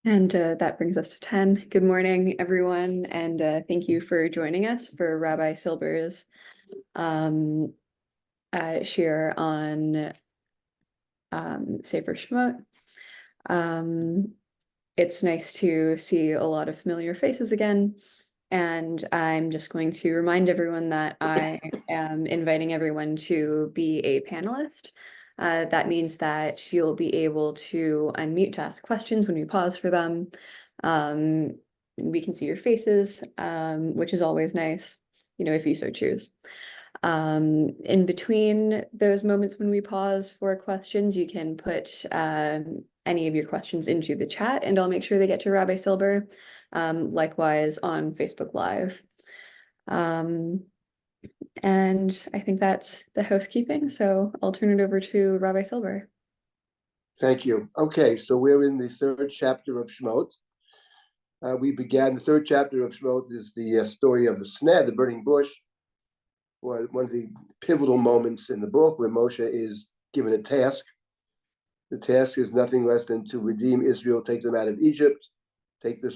And that brings us to 10. Good morning, everyone, and thank you for joining us for Rabbi Silber's um, share on Sefer Shemot. It's nice to see a lot of familiar faces again, and I'm just going to remind everyone that I am inviting everyone to be a panelist. That means that you'll be able to unmute to ask questions when we pause for them. Um, we can see your faces, which is always nice, if you so choose. In between those moments when we pause for questions, you can put any of your questions into the chat, and I'll make sure they get to Rabbi Silber, likewise on Facebook Live. Um, and I think that's the housekeeping, so I'll turn it over to Rabbi Silber. Thank you. Okay, so we're in the third chapter of Shemot. We began the third chapter of Shemot is the story of the sneh, the burning bush, one of the pivotal moments in the book where Moshe is given a task. The task is nothing less than to redeem Israel, take them out of Egypt,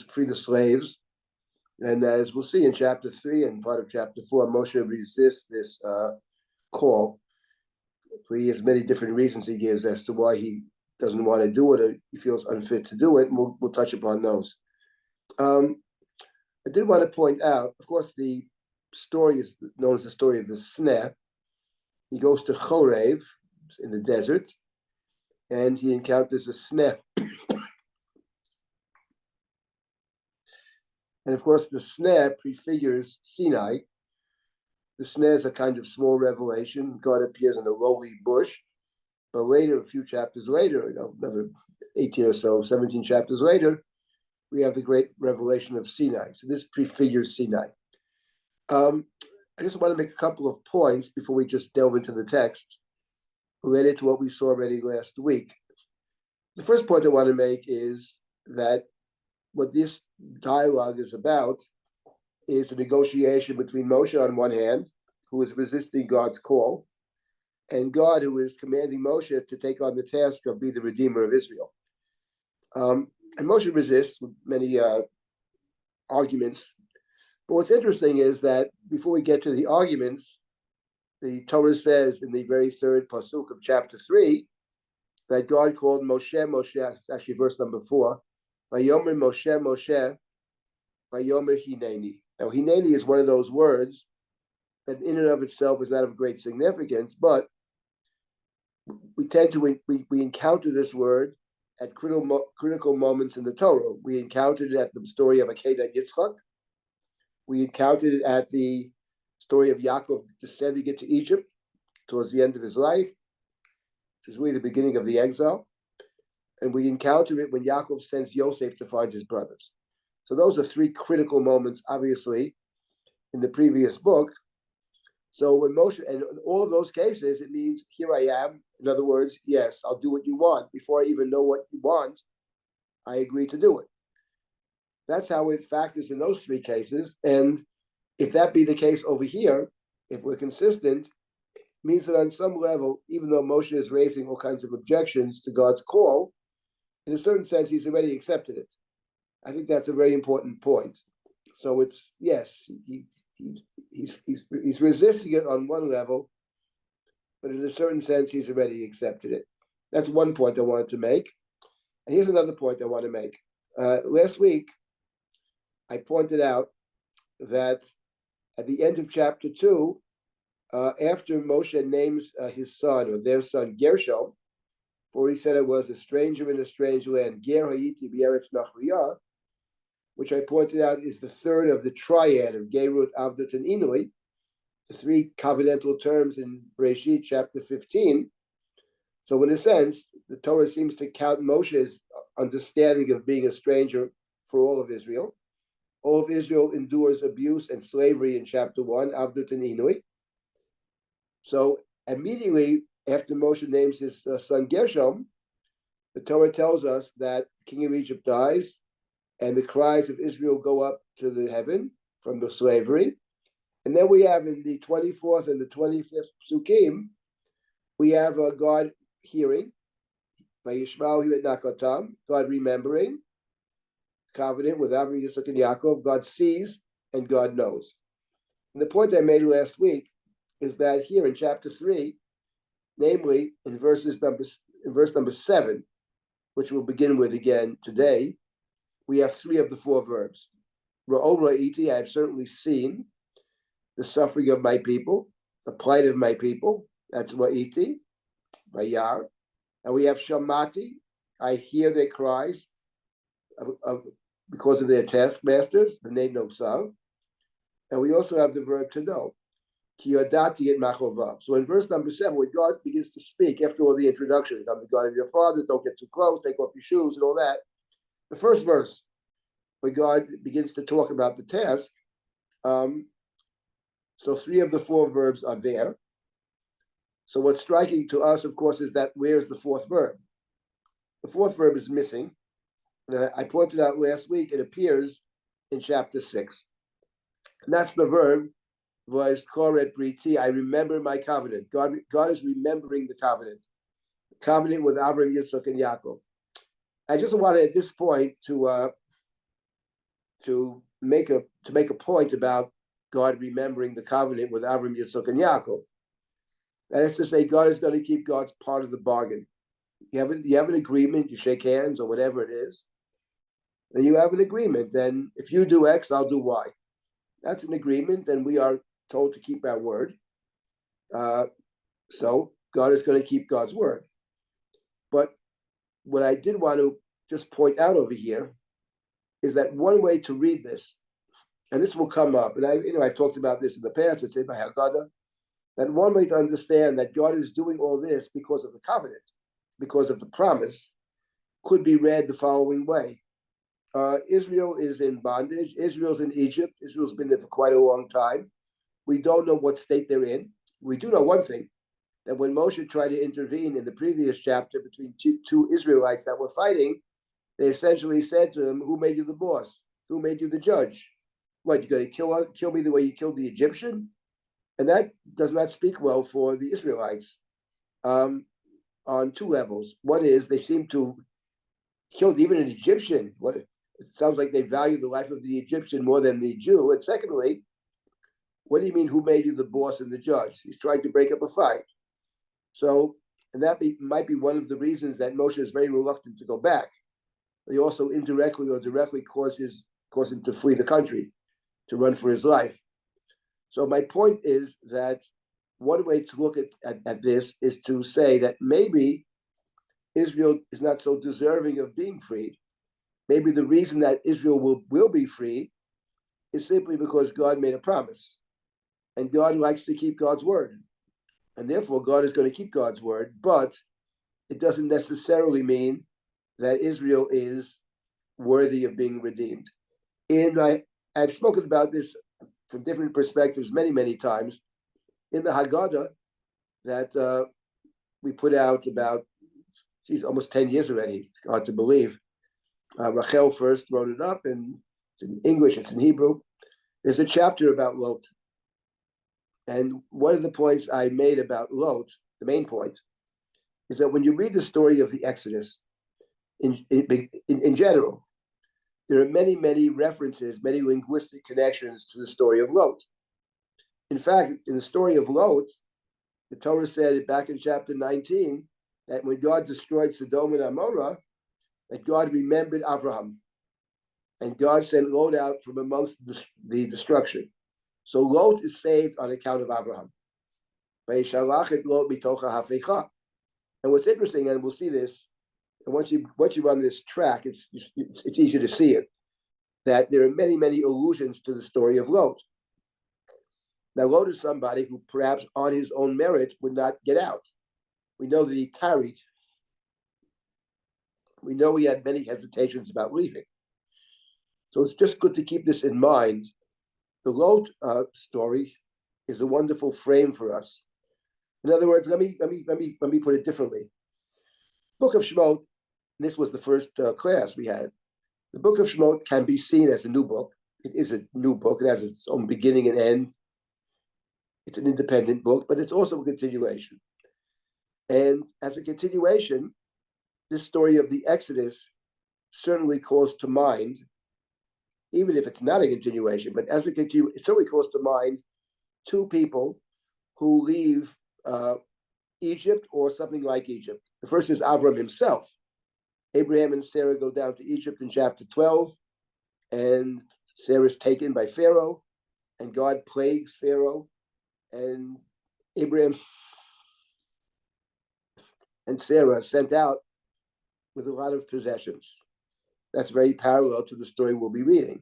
free the slaves. And as we'll see in chapter 3 and part of chapter 4, Moshe resists this call for he has many different reasons he gives as to why he doesn't want to do it or he feels unfit to do it, and we'll touch upon those. I did want to point out, of course, the story is known as the story of the sneh. He goes to Chorev in the desert, and he encounters a sneh. And of course, the sneh prefigures Sinai. The sneh is a kind of small revelation. God appears in a lowly bush, but later, a few chapters later, another 18 or so, 17 chapters later, we have the great revelation of Sinai. So this prefigures Sinai. I just want to make a couple of points before we just delve into the text related to what we saw already last week. The first point I want to make is that what this dialogue is about is a negotiation between Moshe on one hand, who is resisting God's call, and God, who is commanding Moshe to take on the task of being the Redeemer of Israel. And Moshe resists with many arguments. But what's interesting is that before we get to the arguments, the Torah says in the very third pasuk of chapter 3 that God called Moshe, actually verse number 4, Vayomer Moshe, Moshe, Vayomer Hineni. Now, Hineni is one of those words that in and of itself is not of great significance, but we tend to, we encounter this word at critical moments in the Torah. We encountered it at the story of Akedah Yitzchak. We encountered it at the story of Yaakov descending into Egypt towards the end of his life, which is really the beginning of the exile. And we encounter it when Yaakov sends Yosef to find his brothers. So those are three critical moments, obviously, in the previous book. So when Moshe, and in all of those cases, it means, here I am. In other words, yes, I'll do what you want. Before I even know what you want, I agree to do it. That's how it factors in those three cases. And if that be the case over here, if we're consistent, means that on some level, even though Moshe is raising all kinds of objections to God's call, in a certain sense, he's already accepted it. I think that's a very important point. So it's, yes, he's resisting it on one level, but in a certain sense, he's already accepted it. That's one point I wanted to make. And here's another point I want to make. Last week, I pointed out that at the end of chapter 2, after Moshe names his son, or their son, Gershom, for he said it was a stranger in a strange land, Ger Hayiti B'Eretz Nachriyah, which I pointed out is the third of the triad of Gerut, Avdut, and Inui, the three covenantal terms in Bereshit chapter 15. So in a sense, the Torah seems to count Moshe's understanding of being a stranger for all of Israel. All of Israel endures abuse and slavery in chapter 1, Avdut and Inui. So immediately after Moshe names his son Gershom, the Torah tells us that the king of Egypt dies, and the cries of Israel go up to the heaven from the slavery. And then we have in the 24th and the 25th psukim, we have God hearing, Vayishmau Nakatam, God remembering, covenant with Abraham, Yitzchak, and Yaakov. God sees and God knows. And the point I made last week is that here in chapter 3, namely in verse number 7, which we'll begin with again today, we have 3 of the 4 verbs. Ra'o ra'iti, I have certainly seen the suffering of my people, the plight of my people. That's ra'iti, vayar. And we have shamati, I hear their cries because of their taskmasters, the name no sav. And we also have the verb to know. Ki yadati et machovav. So in verse number 7, when God begins to speak, after all the introductions, I'm the God of your father, don't get too close, take off your shoes and all that. The first verse, when God begins to talk about the task, so 3 of the 4 verbs are there. So what's striking to us, of course, is that where's the 4th verb? The 4th verb is missing. And I pointed out last week, it appears in chapter 6. And that's the verb, was koret briti, I remember my covenant. God is remembering the covenant with Abraham, Yitzchak, and Yaakov. I just wanted at this point to make a point about God remembering the covenant with Abraham, Yitzchak, and Yaakov. That is to say, God is going to keep God's part of the bargain. You have an agreement, you shake hands or whatever it is, and you have an agreement. Then if you do X, I'll do Y. That's an agreement, and we are told to keep our word. So God is going to keep God's word. But what I did want to just point out over here is that one way to read this, and this will come up, and I've talked about this in the past, it's in my Haggadah, that one way to understand that God is doing all this because of the covenant, because of the promise, could be read the following way. Israel is in bondage. Israel's in Egypt. Israel's been there for quite a long time. We don't know what state they're in. We do know one thing, that when Moshe tried to intervene in the previous chapter between 2 Israelites that were fighting, they essentially said to him, who made you the boss? Who made you the judge? What, you're going to kill me the way you killed the Egyptian? And that does not speak well for the Israelites on 2 levels. One is they seem to kill even an Egyptian. It sounds like they value the life of the Egyptian more than the Jew. And secondly, what do you mean, who made you the boss and the judge? He's trying to break up a fight. So, and that might be one of the reasons that Moshe is very reluctant to go back. They also indirectly or directly cause him to flee the country, to run for his life. So my point is that one way to look at this is to say that maybe Israel is not so deserving of being freed. Maybe the reason that Israel will be free is simply because God made a promise. And God likes to keep God's word. And therefore, God is going to keep God's word. But it doesn't necessarily mean that Israel is worthy of being redeemed. And I've spoken about this from different perspectives many, many times. In the Haggadah that we put out about, almost 10 years already, hard to believe. Rachel first wrote it up, and it's in English, it's in Hebrew. There's a chapter about Lot. And one of the points I made about Lot, the main point, is that when you read the story of the Exodus in general, there are many, many references, many linguistic connections to the story of Lot. In fact, in the story of Lot, the Torah said back in chapter 19 that when God destroyed Sodom and Amorah, that God remembered Abraham, and God sent Lot out from amongst the destruction. So Lot is saved on account of Abraham. And what's interesting, and we'll see this, and once you run this track, it's easy to see it, that there are many, many allusions to the story of Lot. Now, Lot is somebody who perhaps on his own merit would not get out. We know that he tarried. We know he had many hesitations about leaving. So it's just good to keep this in mind. The Lot story is a wonderful frame for us. In other words, let me put it differently. Book of Shemot, this was the first class we had. The Book of Shemot can be seen as a new book. It is a new book. It has its own beginning and end. It's an independent book, but it's also a continuation. And as a continuation, this story of the Exodus certainly calls to mind even if it's not a continuation, but as a continue, it certainly calls to mind two people who leave Egypt or something like Egypt. The first is Avram himself. Abraham and Sarah go down to Egypt in chapter 12, and Sarah's taken by Pharaoh, and God plagues Pharaoh, and Abraham and Sarah are sent out with a lot of possessions. That's very parallel to the story we'll be reading.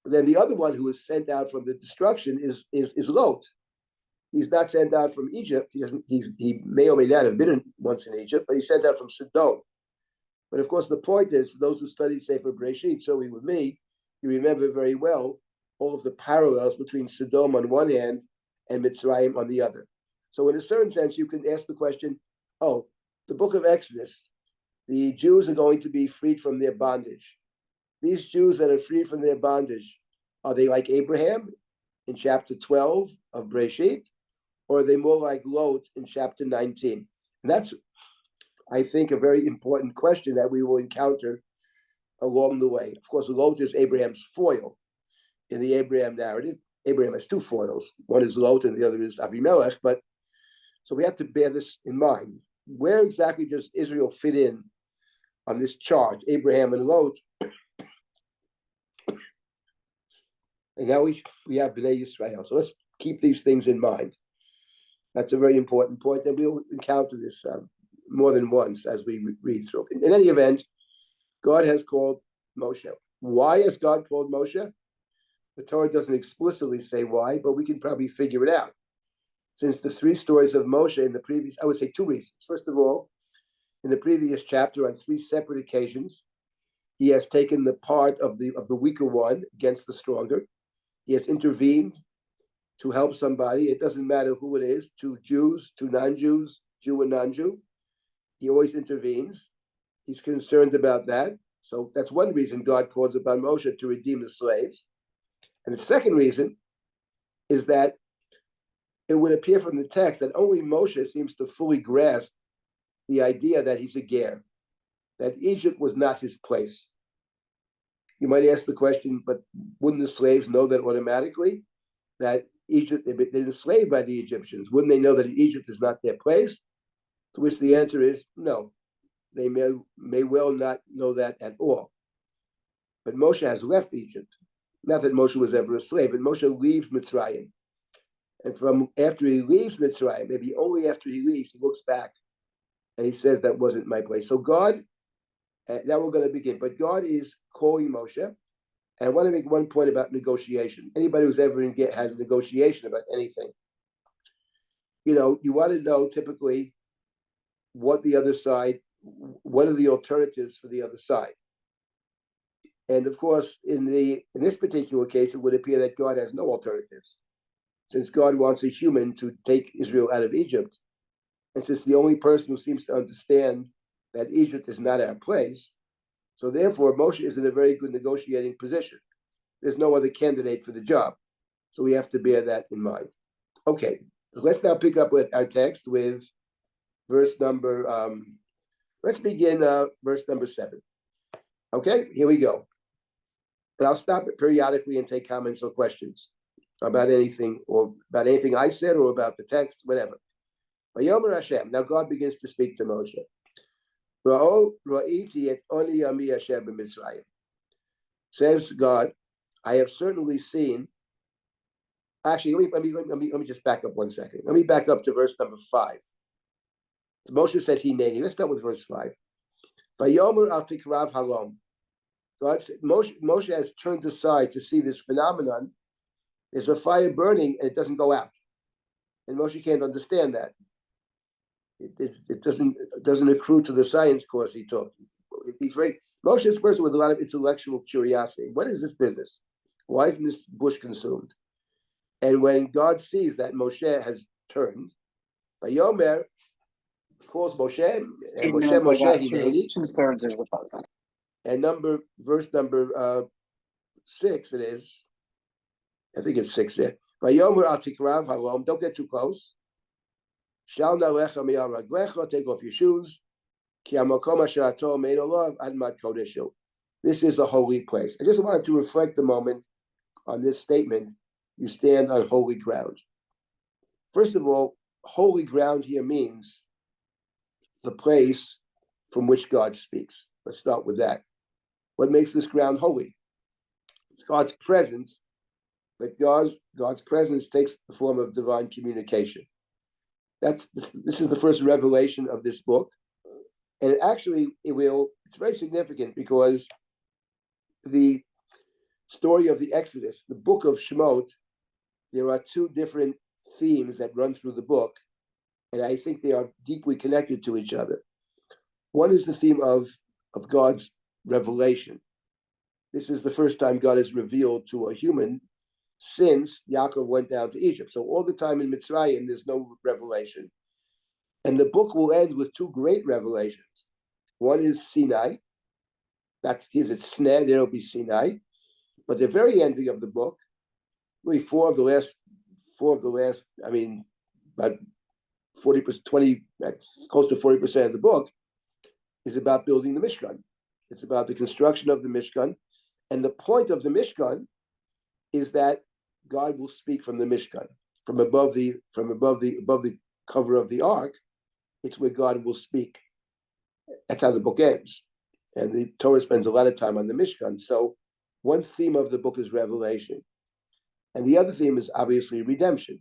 But then the other one who is sent out from the destruction is Lot. He's not sent out from Egypt. He may or may not have been once in Egypt, but he's sent out from Sodom. But of course, the point is, those who studied Sefer Bereshit, certainly with me, you remember very well all of the parallels between Sodom on one hand and Mitzrayim on the other. So in a certain sense, you can ask the question, oh, the book of Exodus, the Jews are going to be freed from their bondage. These Jews that are freed from their bondage, are they like Abraham in chapter 12 of Bereshit, or are they more like Lot in chapter 19? And that's, I think, a very important question that we will encounter along the way. Of course, Lot is Abraham's foil in the Abraham narrative. Abraham has two foils. One is Lot and the other is Avimelech. But so we have to bear this in mind. Where exactly does Israel fit in on this chart, Abraham and Lot? And now we have Bnei Yisrael. So let's keep these things in mind. That's a very important point, and we'll encounter this more than once as we read through. In any event, God has called Moshe. Why has God called Moshe? The Torah doesn't explicitly say why, but we can probably figure it out. Since the three stories of Moshe in the previous, I would say two reasons. First of all, in the previous chapter, on three separate occasions, he has taken the part of the weaker one against the stronger. He has intervened to help somebody. It doesn't matter who it is, to Jews, to non-Jews, Jew and non-Jew. He always intervenes. He's concerned about that. So that's one reason God calls upon Moshe to redeem the slaves. And the second reason is that it would appear from the text that only Moshe seems to fully grasp the idea that he's a ger, that Egypt was not his place. You might ask the question, but wouldn't the slaves know that automatically? That Egypt, they're enslaved by the Egyptians. Wouldn't they know that Egypt is not their place? To which the answer is no. They may well not know that at all. But Moshe has left Egypt. Not that Moshe was ever a slave, but Moshe leaves Mitzrayim. And from after he leaves Mitzrayim, maybe only after he leaves, he looks back and he says, that wasn't my place. So God, now we're going to begin. But God is calling Moshe. And I want to make one point about negotiation. Anybody who's ever has a negotiation about anything, you want to know typically what the other side, what are the alternatives for the other side. And of course, in this particular case, it would appear that God has no alternatives, since God wants a human to take Israel out of Egypt. And since the only person who seems to understand that Egypt is not our place, so therefore Moshe is in a very good negotiating position. There's no other candidate for the job. So we have to bear that in mind. Okay, let's now pick up with our text with verse number, let's begin verse number 7. Okay, here we go. And I'll stop it periodically and take comments or questions about anything I said or about the text, whatever. Vayomer Hashem. Now God begins to speak to Moshe. Ra'iti et oni yami Hashem b'Mitzrayim. Says God, I have certainly seen. Actually, let me just back up 1 second. Let me back up to verse number 5. Moshe said hineni. Let's start with verse 5. Vayomer al tikrav halom. God said, Moshe has turned aside to see this phenomenon. There's a fire burning and it doesn't go out. And Moshe can't understand that. It doesn't accrue to the science course he took. Moshe is a person with a lot of intellectual curiosity. What is this business? Why isn't this bush consumed? And when God sees that Moshe has turned, Vayomer calls Moshe, and Moshe, Hineni. 2/3 is the puzzle. And verse number 6, it is. I think it's 6 there. Vayomer al tikrav halom. Don't get too close. Shal nalecha mi'al raglecha. Take off your shoes. Ki hamakom asher ato made olav admat kodeshu. This is a holy place. I just wanted to reflect a moment on this statement. You stand on holy ground. First of all, holy ground here means the place from which God speaks. Let's start with that. What makes this ground holy? It's God's presence, but God's presence takes the form of divine communication. This is the first revelation of this book. And it's very significant because the story of the Exodus, the book of Shemot, there are two different themes that run through the book, and I think they are deeply connected to each other. One is the theme of God's revelation. This is the first time God is revealed to a human since Yaakov went down to Egypt. So all the time in Mitzrayim, there's no revelation. And the book will end with two great revelations. One is Sinai. Here's its snare, there'll be Sinai. But the very ending of the book, really four of the last, about 40%, close to 40% of the book is about building the Mishkan. It's about the construction of the Mishkan. And the point of the Mishkan is that God will speak from the Mishkan, from above the cover of the ark. It's where God will speak. That's how the book ends. And the Torah spends a lot of time on the Mishkan. So one theme of the book is revelation. And the other theme is obviously redemption.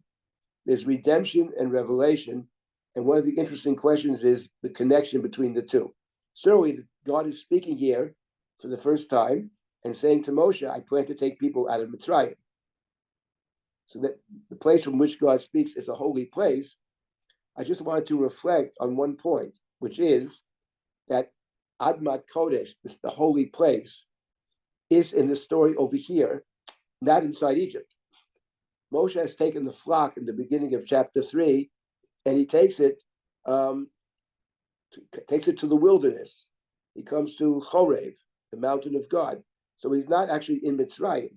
There's redemption and revelation. And one of the interesting questions is the connection between the two. Certainly, God is speaking here for the first time and saying to Moshe, I plan to take people out of Mitzrayim. So that the place from which God speaks is a holy place. I just wanted to reflect on one point, which is that Admat Kodesh, the holy place, is in the story over here, not inside Egypt. Moshe has taken the flock in the beginning of chapter 3, and he takes it to the wilderness. He comes to Chorev, the mountain of God. So he's not actually in Mitzrayim.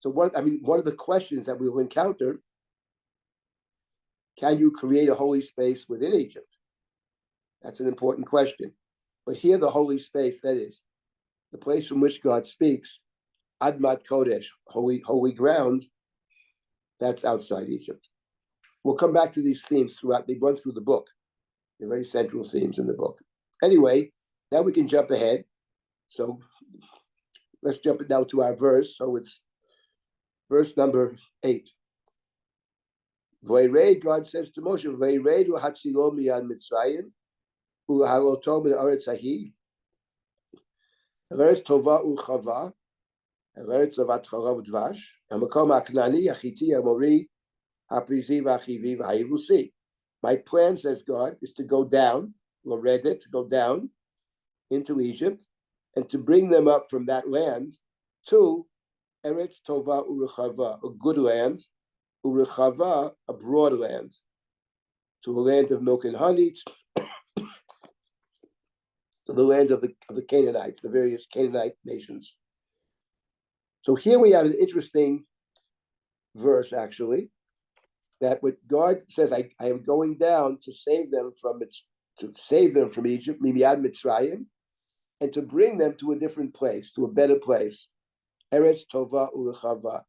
So one of the questions that we will encounter, can you create a holy space within Egypt? That's an important question. But here the holy space, that is, the place from which God speaks, Admat Kodesh, holy ground, that's outside Egypt. We'll come back to these themes throughout. They run through the book. They're very central themes in the book. Anyway, now we can jump ahead. So let's jump now to our verse. So it's verse number 8. God says to Moshe, Vayredu hatzilo miyad Mitzrayim, u'haroto min haaretz hahi, eretz tova u'chava, eretz zavat charav dvash, hamakom ha'knani, ha'chiti, ha'mori, ha'prizi, v'achivi, v'hayivusi. My plan, says God, is to go down, Loredet, to go down into Egypt, and to bring them up from that land to Eretz Tova Urechava, a good land, Urechava, a broad land, to a land of milk and honey, to the land of the Canaanites, the various Canaanite nations. So here we have an interesting verse, actually, that what God says, I am going down to save them from Egypt, Mimiyad Mitzrayim, and to bring them to a different place, to a better place, Eretz Tova Urechava.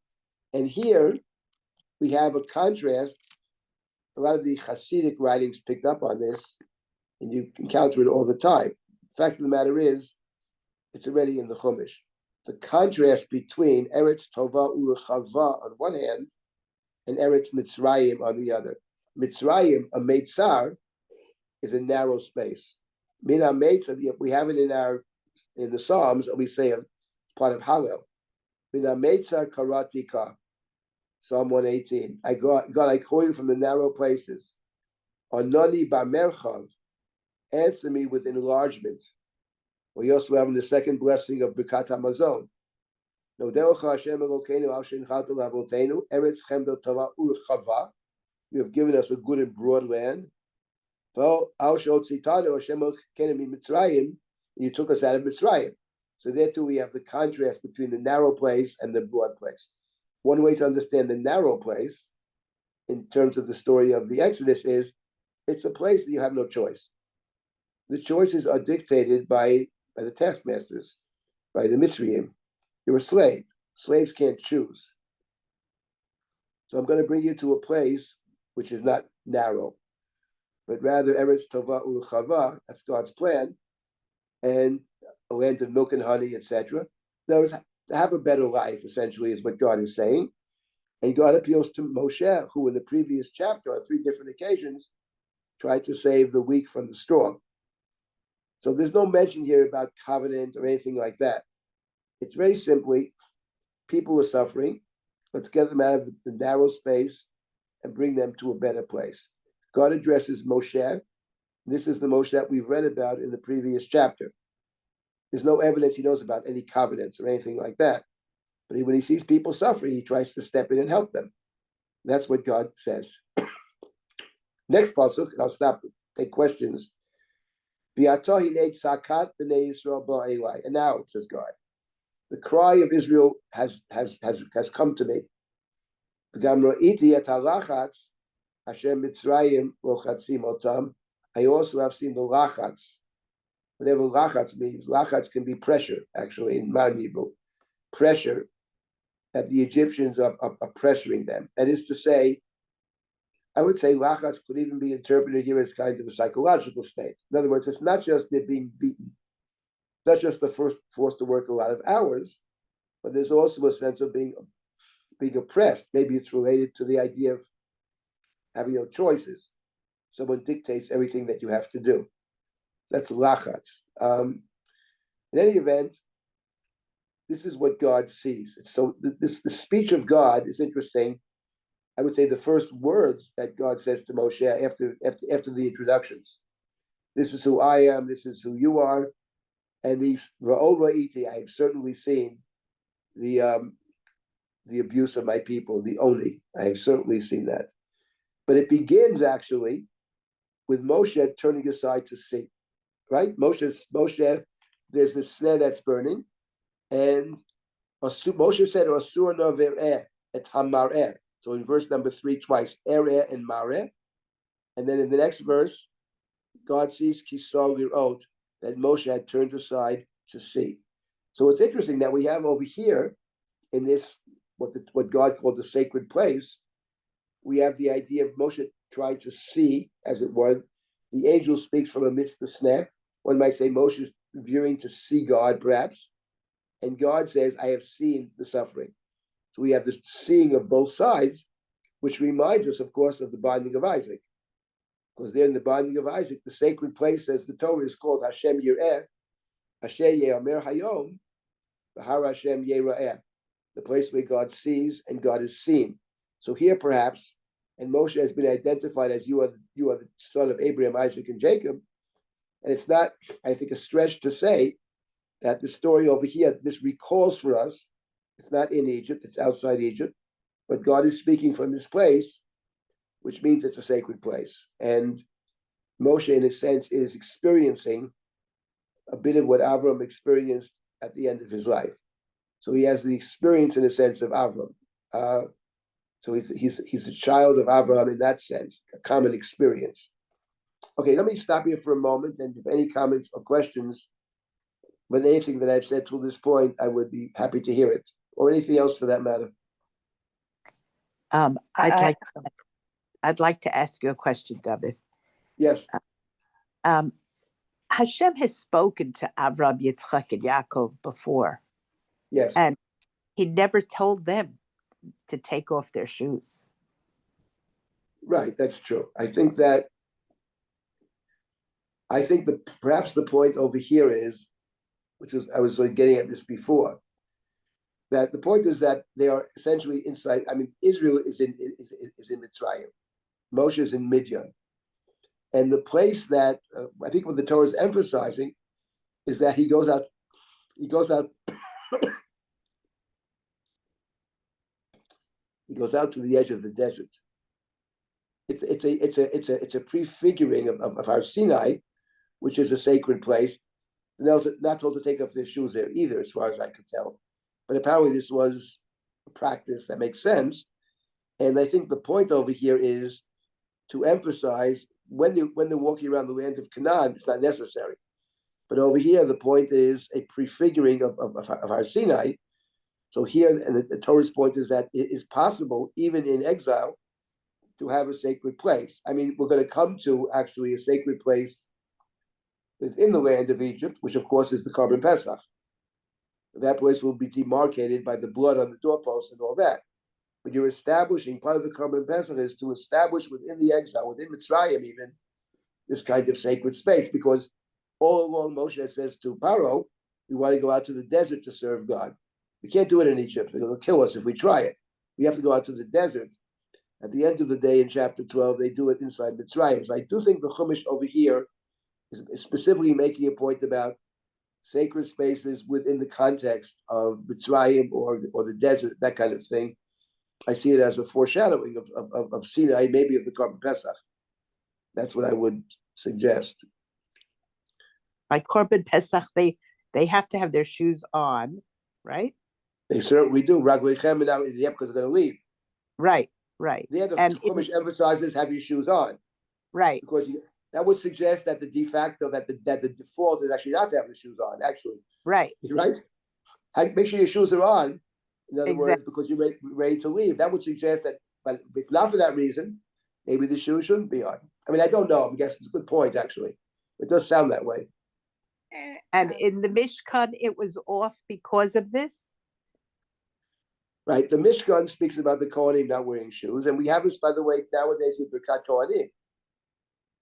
And here we have a contrast. A lot of the Hasidic writings picked up on this, and you encounter it all the time. The fact of the matter is, it's already in the Chumash. The contrast between Eretz Tova Urechava on one hand and Eretz Mitzrayim on the other. Mitzrayim, a Meitzar, is a narrow space. Mina Meitzar, we have it in the Psalms, and we say it's part of Hallel. Mina Meitzar Karatika, Psalm 118. God, I call you from the narrow places. Ononi Bamerchav, answer me with enlargement. We also have in the second blessing of Birkat HaMazon. You have given us a good and broad land. You took us out of Mitzrayim. So there too we have the contrast between the narrow place and the broad place. One way to understand the narrow place, in terms of the story of the Exodus, is it's a place that you have no choice. The choices are dictated by the taskmasters. by the Mitzrayim. You're a slave. Slaves can't choose. So I'm going to bring you to a place which is not narrow, but rather Eretz Tova U'Chava, that's God's plan, and a land of milk and honey, etc. That was to have a better life, essentially, is what God is saying. And God appeals to Moshe, who in the previous chapter, on 3 different occasions, tried to save the weak from the strong. So there's no mention here about covenant or anything like that. It's very simply, people are suffering. Let's get them out of the narrow space and bring them to a better place. God addresses Moshe. This is the Moshe that we've read about in the previous chapter. There's no evidence he knows about any covenants or anything like that. But when he sees people suffering, he tries to step in and help them. That's what God says. Next pasuk, and I'll stop, take questions. And now, says God, the cry of Israel has come to me. I also have seen the lachats. Whatever lachats means, lachats can be pressure, actually, in modern Hebrew. Pressure that the Egyptians are pressuring them. That is to say, I would say lachats could even be interpreted here as kind of a psychological state. In other words, it's not just they're being beaten, not just the first forced to work a lot of hours, but there's also a sense of being oppressed. Maybe it's related to the idea of having no choices. Someone dictates everything that you have to do. That's lachats. In any event, this is what God sees. So the speech of God is interesting. I would say the first words that God says to Moshe after the introductions. This is who I am. This is who you are. And these ra'ova iti, I have certainly seen the abuse of my people, the oni. I have certainly seen that. But it begins actually with Moshe turning aside to see. Right? Moshe, there's this snare that's burning, and Moshe said, "Asur novereh et hamareh." So in verse number 3, twice, ereh and mareh, and then in the next verse, God sees kisol lirot, that Moshe had turned aside to see. So it's interesting that we have over here in this what God called the sacred place, we have the idea of Moshe trying to see, as it were. The angel speaks from amidst the snare. One might say Moshe is viewing to see God, perhaps. And God says, I have seen the suffering. So we have this seeing of both sides, which reminds us, of course, of the binding of Isaac. Because there in the binding of Isaac, the sacred place, as the Torah is called Hashem Yireh, Asher Ye'amer Hayom, V'har Hashem Yera'eh, the place where God sees and God is seen. So here, perhaps, and Moshe has been identified as you are the son of Abraham, Isaac, and Jacob. And it's not, I think, a stretch to say that the story over here, this recalls for us, it's not in Egypt, it's outside Egypt, but God is speaking from this place, which means it's a sacred place. And Moshe, in a sense, is experiencing a bit of what Avram experienced at the end of his life. So he has the experience, in a sense, of Avram. So he's a child of Abraham in that sense, a common experience. Okay, let me stop here for a moment, and if any comments or questions with anything that I've said to this point, I would be happy to hear it, or anything else for that matter. I'd like to ask you a question, David. Yes. Hashem has spoken to Avraham, Yitzchak, and Yaakov before. Yes. And he never told them to take off their shoes. Right, that's true. I think perhaps the point over here is, which is I was getting at this before, that the point is that they are essentially inside. I mean, Israel is in Mitzrayim, Moshe is in Midian, and the place that I think what the Torah is emphasizing is that he goes out. He goes out to the edge of the desert. It's a prefiguring of our Sinai, which is a sacred place. Not told to take off their shoes there either, as far as I could tell. But apparently this was a practice that makes sense. And I think the point over here is to emphasize when they're walking around the land of Canaan, it's not necessary. But over here, the point is a prefiguring of Har Sinai. So here, and the Torah's point is that it is possible, even in exile, to have a sacred place. I mean, we're going to come to actually a sacred place within the land of Egypt, which of course is the Korban Pesach. That place will be demarcated by the blood on the doorpost and all that. But you're establishing, part of the Korban Pesach is to establish within the exile, within Mitzrayim even, this kind of sacred space, because all along Moshe says to Paro, we want to go out to the desert to serve God. We can't do it in Egypt. They'll kill us if we try it. We have to go out to the desert. At the end of the day, in chapter 12, they do it inside Mitzrayim. So I do think the Chumash over here is specifically making a point about sacred spaces within the context of Mitzrayim or the desert, that kind of thing. I see it as a foreshadowing of Sinai, maybe of the Korban Pesach. That's what I would suggest. By Korban Pesach, they have to have their shoes on, right? They certainly do. Raglechem now, yeah, because they're going to leave. Right, right. The other And Chumash emphasizes have your shoes on, right. because that would suggest that the de facto, that the default is actually not to have the shoes on. Actually, Right. Right. Make sure your shoes are on. In other Exactly. words, because you're ready to leave. That would suggest that, but if not for that reason, maybe the shoes shouldn't be on. I mean, I don't know. I guess it's a good point, actually. It does sound that way. And in the Mishkan, it was off because of this? Right. The Mishkan speaks about the Kohanim not wearing shoes. And we have this, by the way, nowadays with Birkat Kohanim.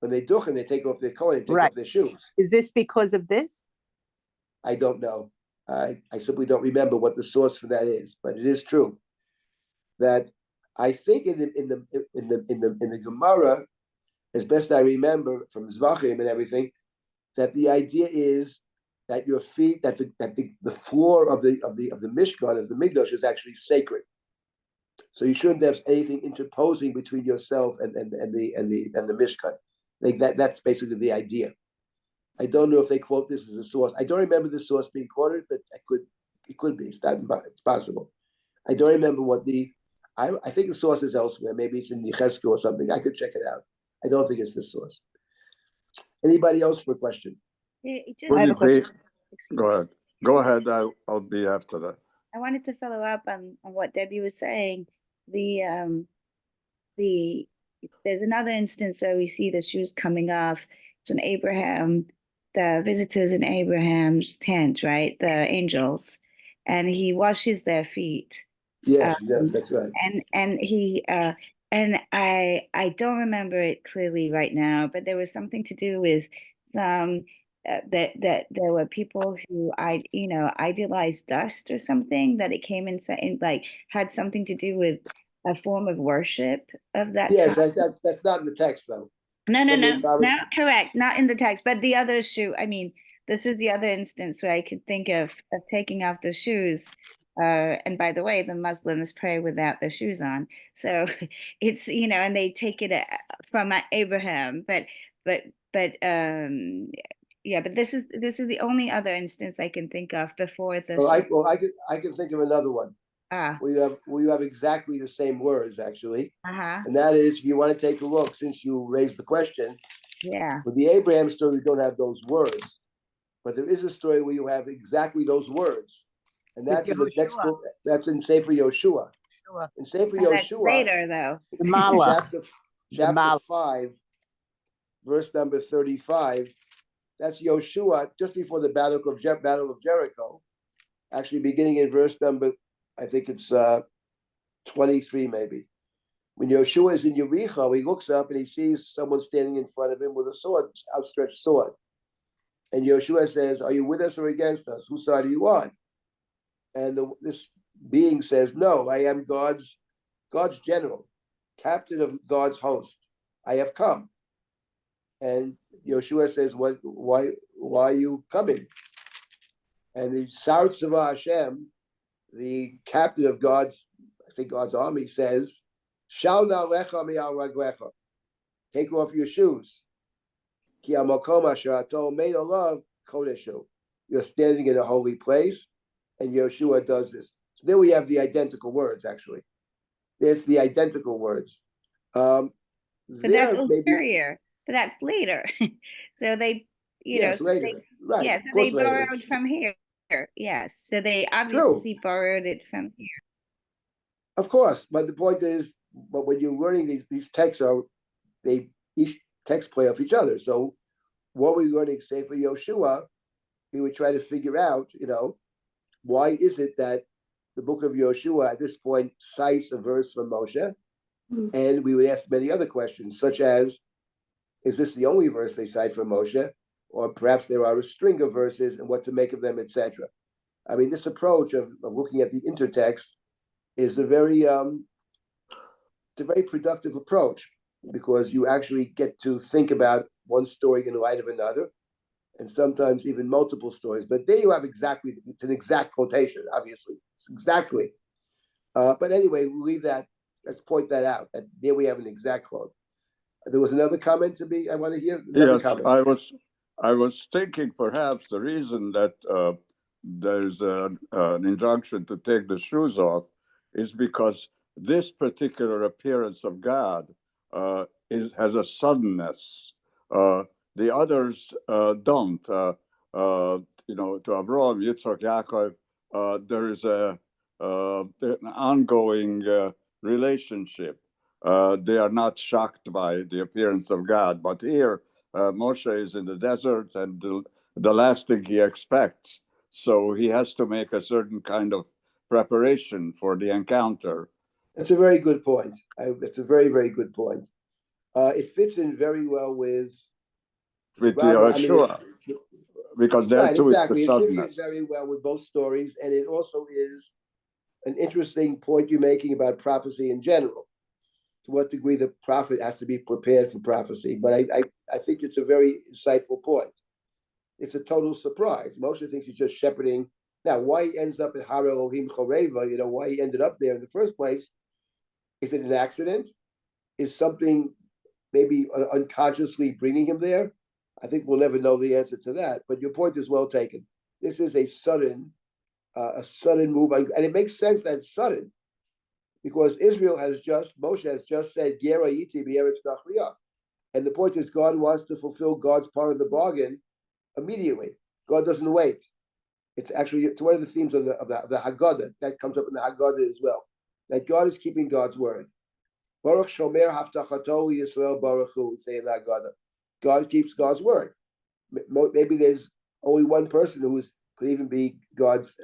When they duchen, they take off their Kohanim, take off their shoes. Is this because of this? I don't know. I simply don't remember what the source for that is, but it is true that I think in the Gemara, as best I remember from Zvachim and everything, that the idea is that your feet, that the floor of the Mishkan, of the Mikdash, is actually sacred. So you shouldn't have anything interposing between yourself and the Mishkan. Like that's basically the idea. I don't know if they quote this as a source. I don't remember the source being quoted, but it could be. It's possible. I don't remember what I think the source is elsewhere. Maybe it's in Yechezkel or something. I could check it out. I don't think it's this source. Anybody else for a question? Go ahead. Go ahead. I'll be after that. I wanted to follow up on what Debbie was saying. There's another instance where we see the shoes coming off. It's when Abraham, the visitors in Abraham's tent, right? The angels, and he washes their feet. Yes, that's right. And he and I don't remember it clearly right now, but there was something to do with some that there were people who idealized dust or something, that it came in like had something to do with a form of worship of that. Yes, that's not in the text though. No, correct. Not in the text, but the other shoe. I mean, this is the other instance where I could think of taking off the shoes. And by the way, the Muslims pray without their shoes on. So it's, and they take it from Abraham, but this is the only other instance I can think of before this. I can think of another one. We have exactly the same words actually, and that is, if you want to take a look, since you raised the question. Yeah. With the Abraham story, we don't have those words, but there is a story where you have exactly those words, and that's in the next book. That's in Sefer Yoshua. In Sefer Yoshua, later though. Chapter 5, verse number 35. That's Yoshua just before the battle of Jericho. Actually, beginning in verse number, I think it's 23 maybe. When Yoshua is in Yericho, he looks up and he sees someone standing in front of him with a sword, outstretched sword. And Yoshua says, "Are you with us or against us? Whose side are you on?" And this being says, "No, I am God's general, captain of God's host. I have come." And Yoshua says, why are you coming? And the Sar Tzava Hashem, the captain of God's army, says, "Shal na'alecha mi'al raglecha." Take off your shoes. Ki hamakom asher ato made alav kodeshu. You're standing in a holy place, and Yoshua does this. So there we have the identical words, actually. There's the identical words. But that's ulterior. But that's later. So they Yes, so later. Right. yeah, Of so course, they later. borrowed from here. Yes, so they True. obviously borrowed it from here. Of course, but the point is, but when you're learning these texts they each text play off each other. So what we're learning, say for Yoshua, we would try to figure out, why is it that the book of Yoshua at this point cites a verse from Moshe, and we would ask many other questions, such as, is this the only verse they cite from Moshe, or perhaps there are a string of verses and what to make of them, etc. I mean, this approach of looking at the intertext is a very productive approach, because you actually get to think about one story in light of another, and sometimes even multiple stories. But there you have exactly, it's an exact quotation, obviously. It's exactly. But anyway, we'll leave that, let's point that out. That there we have an exact quote. There was another comment I want to hear. Another Yes, comment. I was thinking perhaps the reason that there's an injunction to take the shoes off is because this particular appearance of God has a suddenness. The others don't. To Abraham, Yitzhak, Yaakov, there is an ongoing relationship. They are not shocked by the appearance of God. But here, Moshe is in the desert, and the last thing he expects. So he has to make a certain kind of preparation for the encounter. That's a very good point. It's a very, very good point. It fits in very well with Yeshua, because there right, too it's the exactly. It fits in suddenness. very well with both stories, and it also is an interesting point you're making about prophecy in general. To what degree the prophet has to be prepared for prophecy. But I think it's a very insightful point. It's a total surprise. Moshe thinks he's just shepherding. Now, why he ends up at Har Elohim Choreva, why he ended up there in the first place, is it an accident? Is something maybe unconsciously bringing him there? I think we'll never know the answer to that. But your point is well taken. This is a sudden move, and it makes sense that it's sudden, because Moshe has just said, Gera Yiti B'Eretz Nachriya. And the point is, God wants to fulfill God's part of the bargain immediately. God doesn't wait. It's one of the themes of the Haggadah that comes up in the Haggadah as well, that God is keeping God's word. Baruch Shomer Haftachato Yisrael Baruch Hu, we say in the Haggadah. God keeps God's word. Maybe there's only one person could even be God's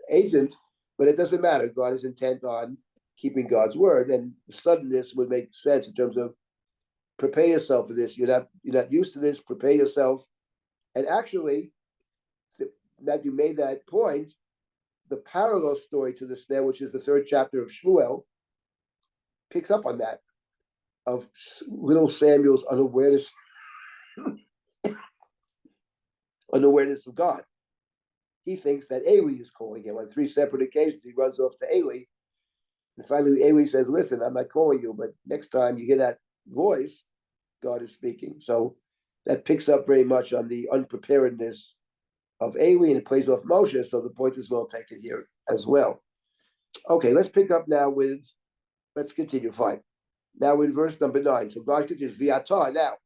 agent, but it doesn't matter. God is intent on keeping God's word, and the suddenness would make sense in terms of prepare yourself for this. You're not used to this. Prepare yourself. And actually, that you made that point, the parallel story to this there, which is the 3rd chapter of Shmuel, picks up on that, of little Samuel's unawareness of God. He thinks that Eli is calling him. On 3 separate occasions, he runs off to Eli. And finally, Eli says, listen, I'm not calling you, but next time you hear that voice, God is speaking. So that picks up very much on the unpreparedness of Eli, and it plays off Moshe, so the point is well taken here as well. Okay, let's pick up now let's continue, fine. Now in verse number 9, so God continues, V'ata, now,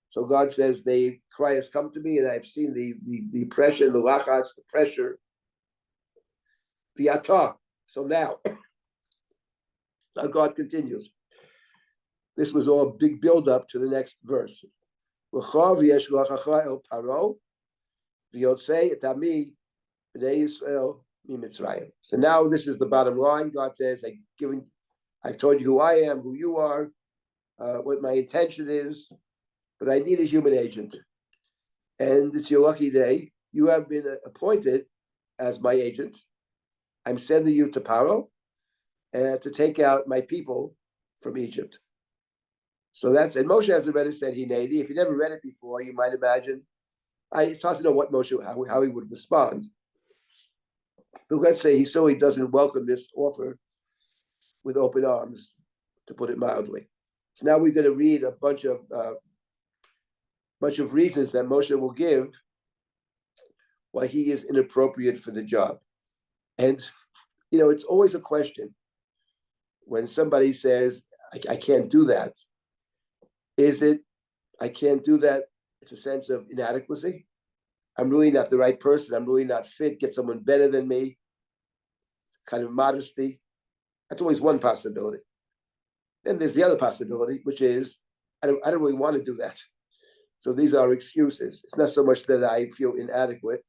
so God says, the cry has come to me, and I've seen the oppression, the lachats, the pressure. V'ata, so now God continues. This was all a big build up to the next verse. So now this is the bottom line. God says, I've told you who I am, who you are, what my intention is, but I need a human agent. And it's your lucky day. You have been appointed as my agent. I'm sending you to Paro to take out my people from Egypt. So and Moshe hasn't read it, said Hinedi. If you never read it before, you might imagine. It's hard to know what Moshe, how he would respond. But let's say he doesn't welcome this offer with open arms, to put it mildly. So now we're going to read a bunch of reasons that Moshe will give why he is inappropriate for the job. And, it's always a question. when somebody says, I can't do that, is it, I can't do that, it's a sense of inadequacy? I'm really not the right person. I'm really not fit. Get someone better than me. Kind of modesty. That's always one possibility. Then there's the other possibility, which is, I don't really want to do that. So these are excuses. It's not so much that I feel inadequate.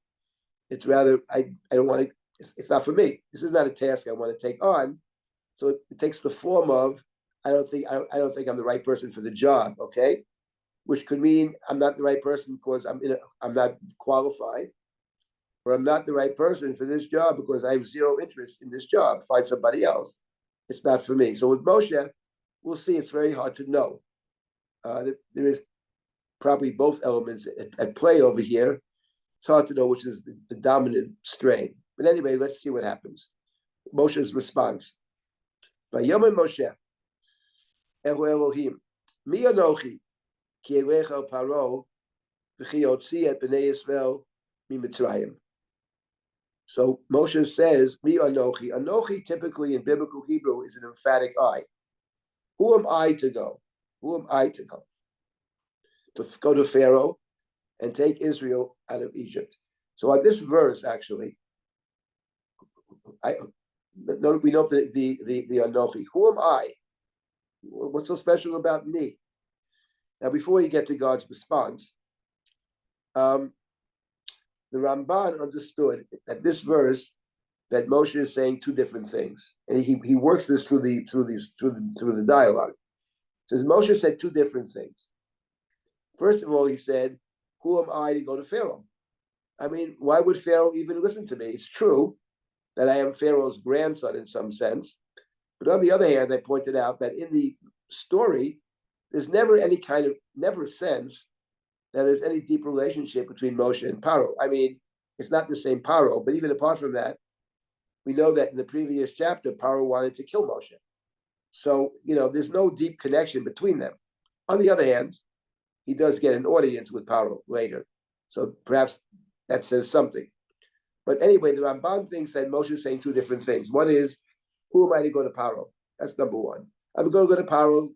It's rather, I don't want to, it's not for me. This is not a task I want to take on. So it takes the form of, I don't think I'm the right person for the job, okay? Which could mean I'm not the right person because I'm not qualified, or I'm not the right person for this job because I have zero interest in this job. Find somebody else. It's not for me. So with Moshe, we'll see. It's very hard to know. There is probably both elements at play over here. It's hard to know which is the dominant strain. But anyway, let's see what happens. Moshe's response. Vayomer Moshe, Ehu Elohim, Mi Anochi, Ki Elecha Paro, V'chi Otzi et Bnei Yisrael Mi Mitzrayim. So Moshe says, Mi Anochi. Anochi typically in biblical Hebrew is an emphatic I. Who am I to go? Who am I to go? To go to Pharaoh and take Israel out of Egypt. So on this verse, actually, we know the Anochi. Who am I? What's so special about me? Now, before you get to God's response, the Ramban understood that this verse that Moshe is saying two different things, and he works this through the dialogue. It says Moshe said two different things. First of all, he said, "Who am I to go to Pharaoh? I mean, why would Pharaoh even listen to me? It's true that I am Pharaoh's grandson in some sense, but on the other hand, I pointed out that in the story, there's never a sense that there's any deep relationship between Moshe and Paro. I mean, it's not the same Paro, but even apart from that, we know that in the previous chapter, Paro wanted to kill Moshe. So, there's no deep connection between them. On the other hand, he does get an audience with Paro later. So perhaps that says something. But anyway, the Ramban thinks that Moshe is saying two different things. One is, who am I to go to Paro? That's number one. I'm going to go to Paro,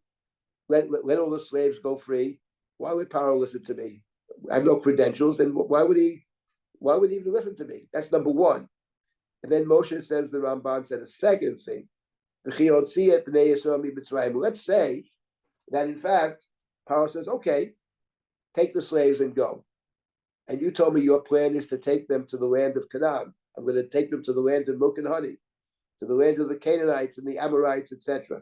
let all the slaves go free. Why would Paro listen to me? I have no credentials, and why would he even listen to me? That's number one. And then Moshe says, the Ramban said a second thing. Let's say that in fact, Paro says, okay, take the slaves and go. And you told me your plan is to take them to the land of Canaan. I'm going to take them to the land of milk and honey, to the land of the Canaanites and the Amorites, etc.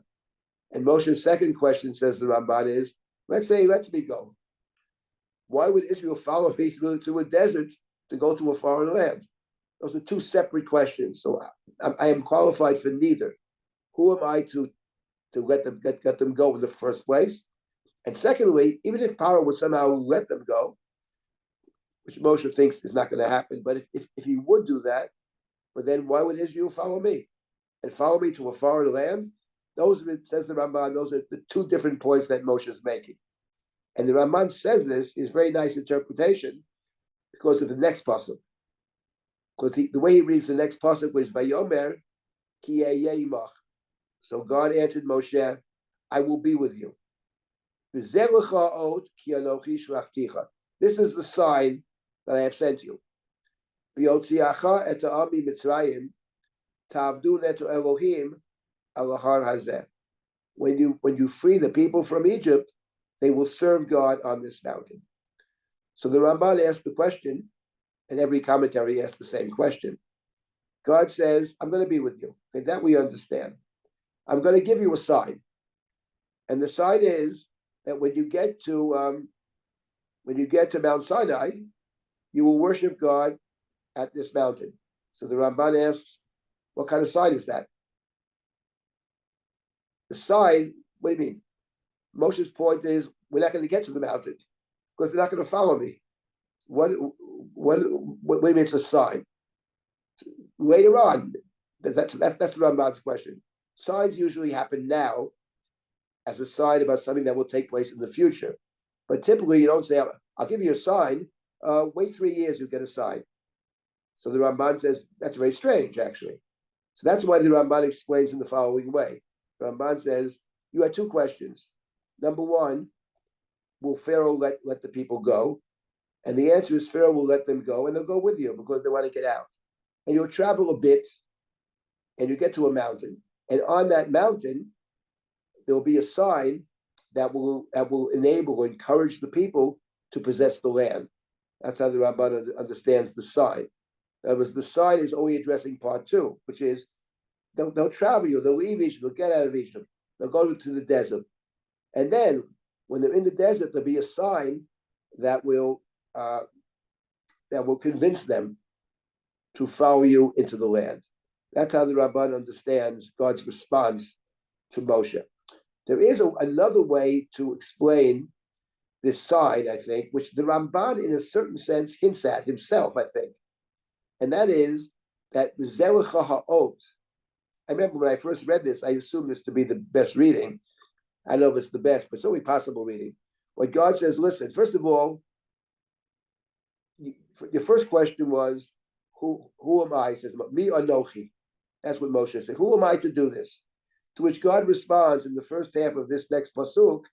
And Moshe's second question, says the Ramban, is, let's say he lets me go. Why would Israel follow me through a desert to go to a foreign land? Those are two separate questions. So I am qualified for neither. Who am I to let them go in the first place? And secondly, even if Paro would somehow let them go, which Moshe thinks is not going to happen, but if he would do that, but then why would Israel follow me? And follow me to a foreign land? Says the Ramban, those are the two different points that Moshe is making. And the Ramban says this is very nice interpretation because of the next pasuk. Because the way he reads the next pasuk was Vayomer ki imach. So God answered Moshe, I will be with you. This is the sign that I have sent you. When you free the people from Egypt, they will serve God on this mountain. So the Ramban asked the question, and every commentary asks the same question. God says, I'm going to be with you. And that we understand. I'm going to give you a sign. And the sign is that when you get to Mount Sinai, you will worship God at this mountain. So the Ramban asks, what kind of sign is that? The sign, what do you mean? Moshe's point is, we're not going to get to the mountain because they're not going to follow me. What do you mean it's a sign? Later on, that's the Ramban's question. Signs usually happen now as a sign about something that will take place in the future. But typically you don't say, I'll give you a sign, wait 3 years, you'll get a sign. So the Ramban says, that's very strange, actually. So that's why the Ramban explains in the following way. Ramban says, you had two questions. Number one, will Pharaoh let the people go? And the answer is Pharaoh will let them go, and they'll go with you because they want to get out. And you'll travel a bit, and you get to a mountain. And on that mountain, there'll be a sign that will enable or encourage the people to possess the land. That's how the Ramban understands the sign. In other words, the sign is only addressing part two, which is they'll travel you, they'll leave Egypt, they'll get out of Egypt, they'll go to the desert. And then when they're in the desert, there'll be a sign that will convince them to follow you into the land. That's how the Ramban understands God's response to Moshe. There is another way to explain this sign, I think, which the Ramban, in a certain sense, hints at himself, I think. And that is that Zelecha Ha'ot. I remember when I first read this, I assumed this to be the best reading. I don't know if it's the best, but it's only possible reading. When God says, listen, first of all, your first question was, who am I? He says, Mi Anochi. That's what Moshe said. Who am I to do this? To which God responds in the first half of this next pasuk,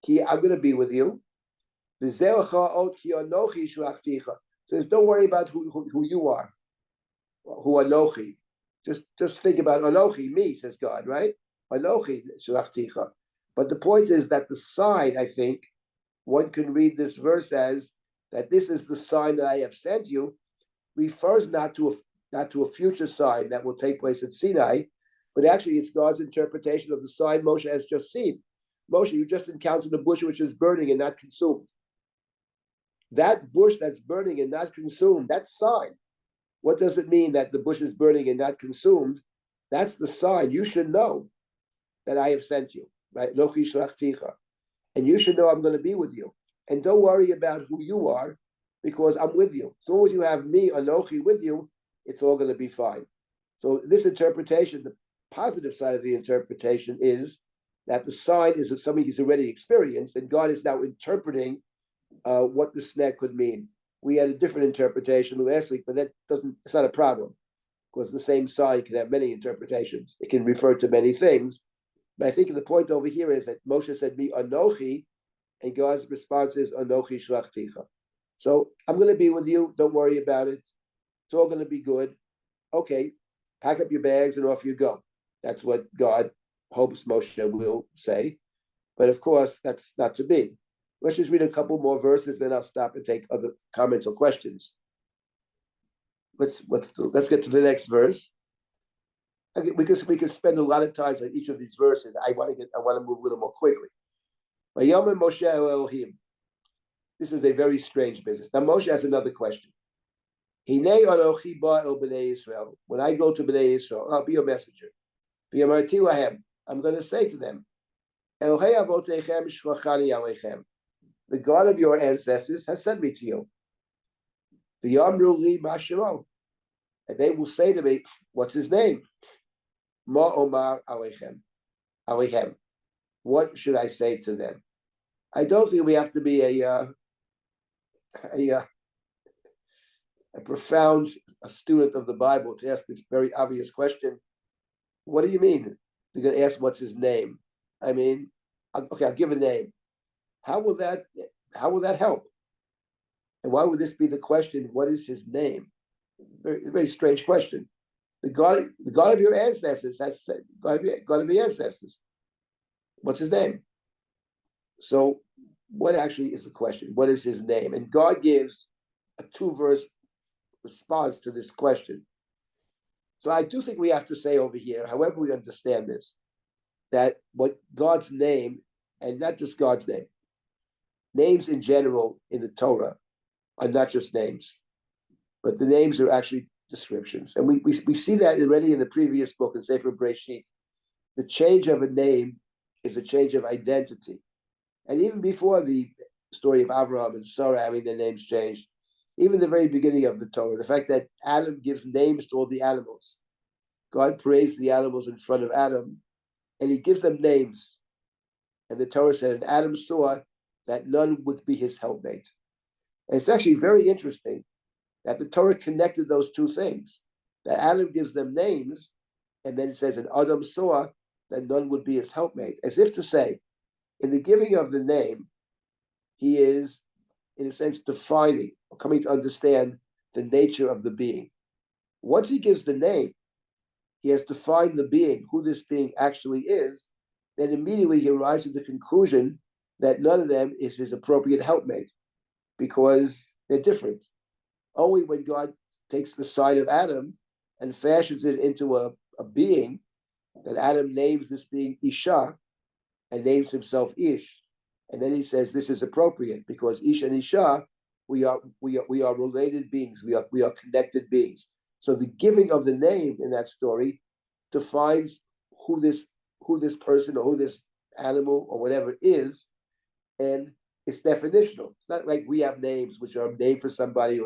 I'm going to be with you. Says, don't worry about who you are, who Anochi. Just think about Anochi, me, says God, right? Anochi shlachticha. But the point is that the sign, I think, one can read this verse as that this is the sign that I have sent you, refers not to a future sign that will take place at Sinai, but actually it's God's interpretation of the sign Moshe has just seen. Moshe, you just encountered a bush which is burning and not consumed. That bush that's burning and not consumed, that sign. What does it mean that the bush is burning and not consumed? That's the sign. You should know that I have sent you, right? Lochi shlachticha. And you should know I'm going to be with you. And don't worry about who you are, because I'm with you. As long as you have me, Anochi, with you, it's all going to be fine. So this interpretation, the positive side of the interpretation is that the sign is something he's already experienced, and God is now interpreting what the snag could mean. We had a different interpretation last week, but it's not a problem, because the same sign can have many interpretations. It can refer to many things. But I think the point over here is that Moshe said, "Mi Anochi," and God's response is, "Anochi shlachticha." So I'm going to be with you. Don't worry about it. It's all going to be good. Okay, pack up your bags and off you go. That's what God hopes Moshe will say. But of course, that's not to be. Let's just read a couple more verses, then I'll stop and take other comments or questions. Let's get to the next verse. Okay, we could spend a lot of time on each of these verses. I want to move a little more quickly. Vayomer Moshe el Elohim. This is a very strange business. Now Moshe has another question. Hinei anochi ba el bnei Israel. When I go to bnei Israel, I'll be your messenger. V'yamarti lahem. I'm going to say to them, Elohei avotechem shlachani alechem. The God of your ancestors has sent me to you. V'yamru li ma shemo. And they will say to me, what's his name? Ma omar alechem. Alechem. What should I say to them? I don't think we have to be a profound student of the Bible to ask this very obvious question. What do you mean? They're going to ask what's his name. I mean, okay, I'll give a name. How will that help? And why would this be the question? What is his name? Very, very strange question. The God of your ancestors. That's God of the ancestors. What's his name? So, what actually is the question? What is his name? And God gives a 2-verse response to this question. So I do think we have to say over here, however we understand this, that what God's name, and not just God's name, names in general in the Torah are not just names, but the names are actually descriptions. And we see that already in the previous book in Sefer Breshit. The change of a name is a change of identity. And even before the story of Abraham and Sarah having their names changed, even the very beginning of the Torah, the fact that Adam gives names to all the animals. God praised the animals in front of Adam, and he gives them names. And the Torah said, and Adam saw that none would be his helpmate. And it's actually very interesting that the Torah connected those two things, that Adam gives them names, and then it says, and Adam saw that none would be his helpmate, as if to say, in the giving of the name, he is, in a sense, defining or coming to understand the nature of the being. Once he gives the name, he has defined the being, who this being actually is, then immediately he arrives at the conclusion that none of them is his appropriate helpmate because they're different. Only when God takes the side of Adam and fashions it into a being, that Adam names this being Isha and names himself Ish. And then he says this is appropriate because Ish and Isha, we are related beings, we are connected beings. So the giving of the name in that story defines who this person or who this animal or whatever is, and it's definitional. It's not like we have names which are named for somebody,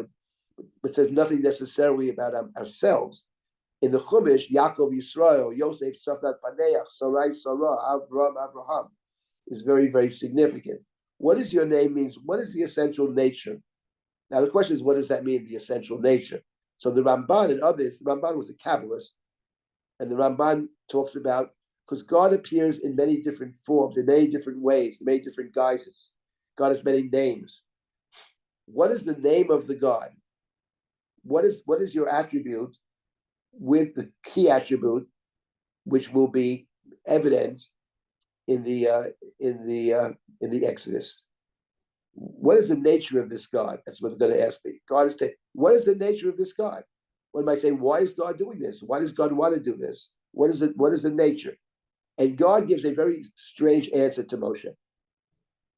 but says nothing necessarily about ourselves. In the Chumash, Yaakov, Yisrael, Yosef, Safnat Paneach, Sarai, Sarah, Avram, Abraham is very, very significant. What does your name mean? What is the essential nature? Now the question is, what does that mean, the essential nature? So the Ramban and others, the Ramban was a Kabbalist, and the Ramban talks about, because God appears in many different forms, in many different ways, in many different guises. God has many names. What is the name of the God? What is your attribute with the key attribute, which will be evident in the Exodus? What is the nature of this God? That's what they're going to ask me. What is the nature of this God? One might say, why is God doing this? Why does God want to do this? What is the nature? And God gives a very strange answer to Moshe.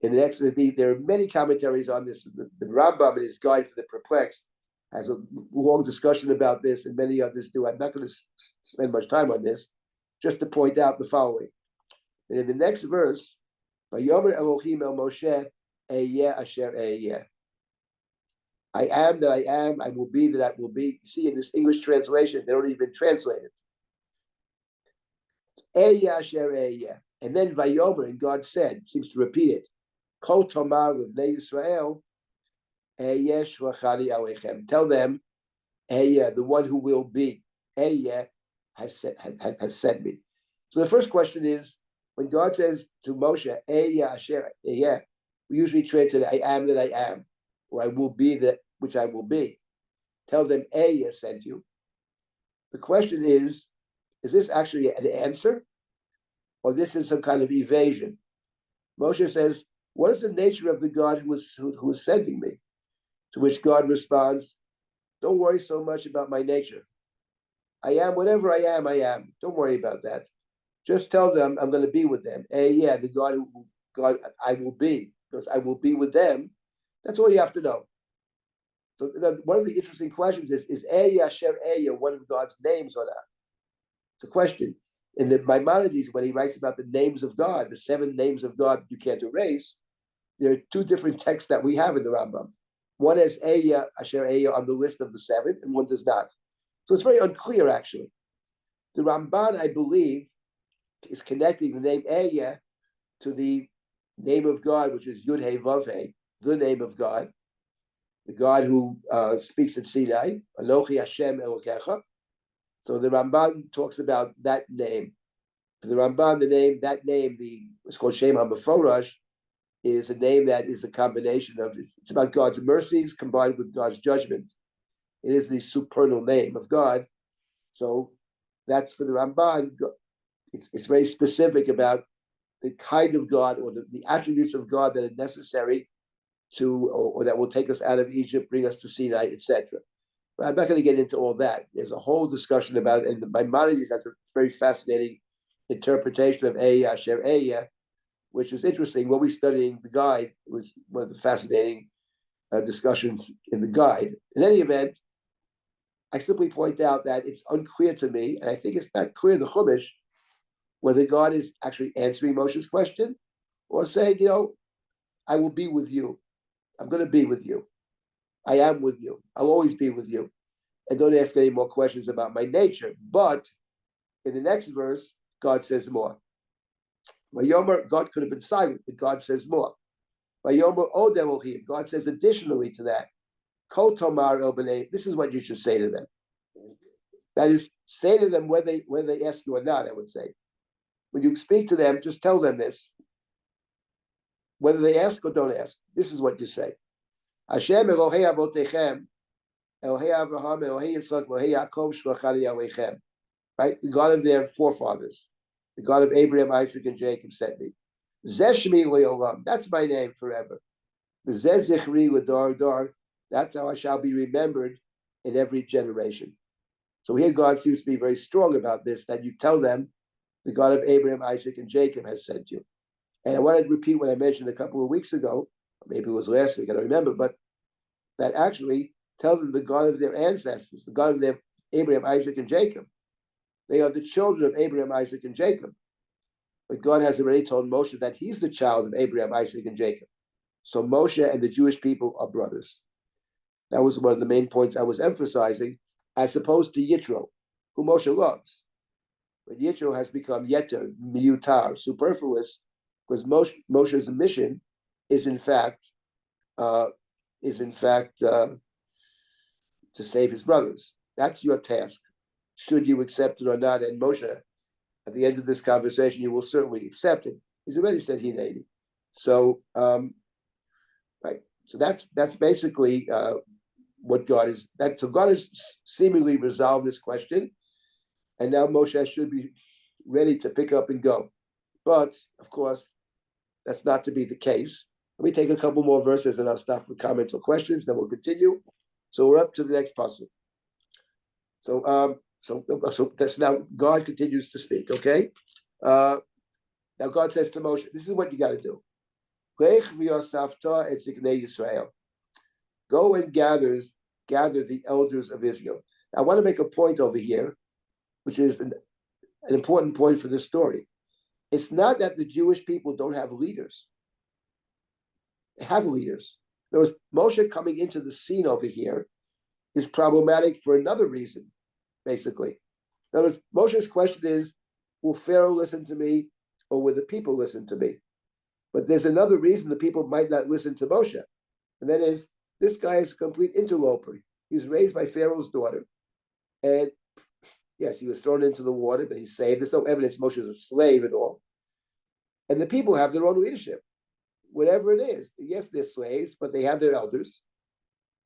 In the Exodus, there are many commentaries on this. The Rambam, in his Guide for the Perplexed, has a long discussion about this, and many others do. I'm not going to spend much time on this, just to point out the following. And in the next verse, Vayomer Elohim el Moshe, Eyeh asher eyeh. I am that I am, I will be that I will be. See, in this English translation, they don't even translate it. Eyeh asher eyeh. And then Vayomer, and God said, seems to repeat it, Kol tomar livnei Yisrael, Eyeh shvachani alechem. Tell them, Eyeh, the one who will be, Eyeh has sent me. So the first question is, when God says to Moshe, Eyeh asher eyeh, we usually translate, I am that I am, or I will be that which I will be. Tell them, Eyeh sent you. The question is this actually an answer, or this is some kind of evasion? Moshe says, what is the nature of the God who is sending me? To which God responds, don't worry so much about my nature. I am whatever I am, I am. Don't worry about that. Just tell them I'm going to be with them. Yeah, the God I will be, because I will be with them. That's all you have to know. So one of the interesting questions is Eyeh Asher Eyeh one of God's names or not? It's a question. In the Maimonides, when he writes about the names of God, the 7 names of God you can't erase, there are 2 different texts that we have in the Rambam. One has Eyeh Asher Eyeh on the list of the 7, and one does not. So it's very unclear, actually. The Ramban, I believe, is connecting the name Eyeh to the name of God, which is Yud Hey Vav Hey, the name of God, the God who speaks at Sinai, Elohi Hashem Elokecha. So the Ramban talks about that name. For the Ramban, it's called Shem HaMeforash, is a name that is a combination of, it's about God's mercies combined with God's judgment. It is the supernal name of God. So that's for the Ramban. It's very specific about the kind of God or the attributes of God that are necessary to, or that will take us out of Egypt, bring us to Sinai, etc. But I'm not going to get into all that. There's a whole discussion about it, and the Maimonides has a very fascinating interpretation of Eyeh Asher Eyeh, which is interesting. When we're studying the Guide, it was one of the fascinating discussions in the Guide. In any event, I simply point out that it's unclear to me, and I think it's not clear in the Chumash, whether God is actually answering Moshe's question or saying, I will be with you. I'm going to be with you. I am with you. I'll always be with you. And don't ask any more questions about my nature. But in the next verse, God says more. Vayomer, God could have been silent, but God says more. Vayomer od Elohim, God says additionally to that, Kol tomar el b'nei, this is what you should say to them. That is, say to them whether they ask you or not, I would say. when you speak to them, just tell them this. Whether they ask or don't ask, this is what you say. Hashem Elohei Avotechem, Elohei Avraham, Elohei Yitzchak, Elohei Yaakov, Shlachani Aleichem. Right? The God of their forefathers, the God of Abraham, Isaac, and Jacob sent me. Zeshmi Leolam, that's my name forever. Zichri Ladar Dar, that's how I shall be remembered in every generation. So here God seems to be very strong about this, that you tell them the God of Abraham, Isaac, and Jacob has sent you. And I wanted to repeat what I mentioned a couple of weeks ago, maybe it was last week, I don't remember, but that actually tells them the God of their ancestors, the God of their Abraham, Isaac, and Jacob. They are the children of Abraham, Isaac, and Jacob. But God has already told Moshe that he's the child of Abraham, Isaac, and Jacob. So Moshe and the Jewish people are brothers. That was one of the main points I was emphasizing, as opposed to Yitro, who Moshe loves. But Yitro has become Yeter, Miyutar, superfluous, because Moshe's mission is in fact to save his brothers. That's your task, should you accept it or not. And Moshe, at the end of this conversation, you will certainly accept it. He's already said Hineni. So, right. So that's basically what God is. So God has seemingly resolved this question, and now Moshe should be ready to pick up and go. But of course, that's not to be the case. Let me take a couple more verses and I'll stop for comments or questions, then we'll continue. So we're up to the next puzzle. So that's now God continues to speak, okay? Now God says to Moshe, this is what you got to do. Go and gather the elders of Israel. Now, I want to make a point over here, which is an important point for this story. It's not that the Jewish people don't have leaders. They have leaders. There was Moshe coming into the scene over here is problematic for another reason, basically. In other words, Moshe's question is, will Pharaoh listen to me or will the people listen to me? But there's another reason the people might not listen to Moshe. And that is, this guy is a complete interloper. He was raised by Pharaoh's daughter. And yes, he was thrown into the water, but he's saved. There's no evidence Moshe is a slave at all. And the people have their own leadership, whatever it is. Yes, they're slaves, but they have their elders.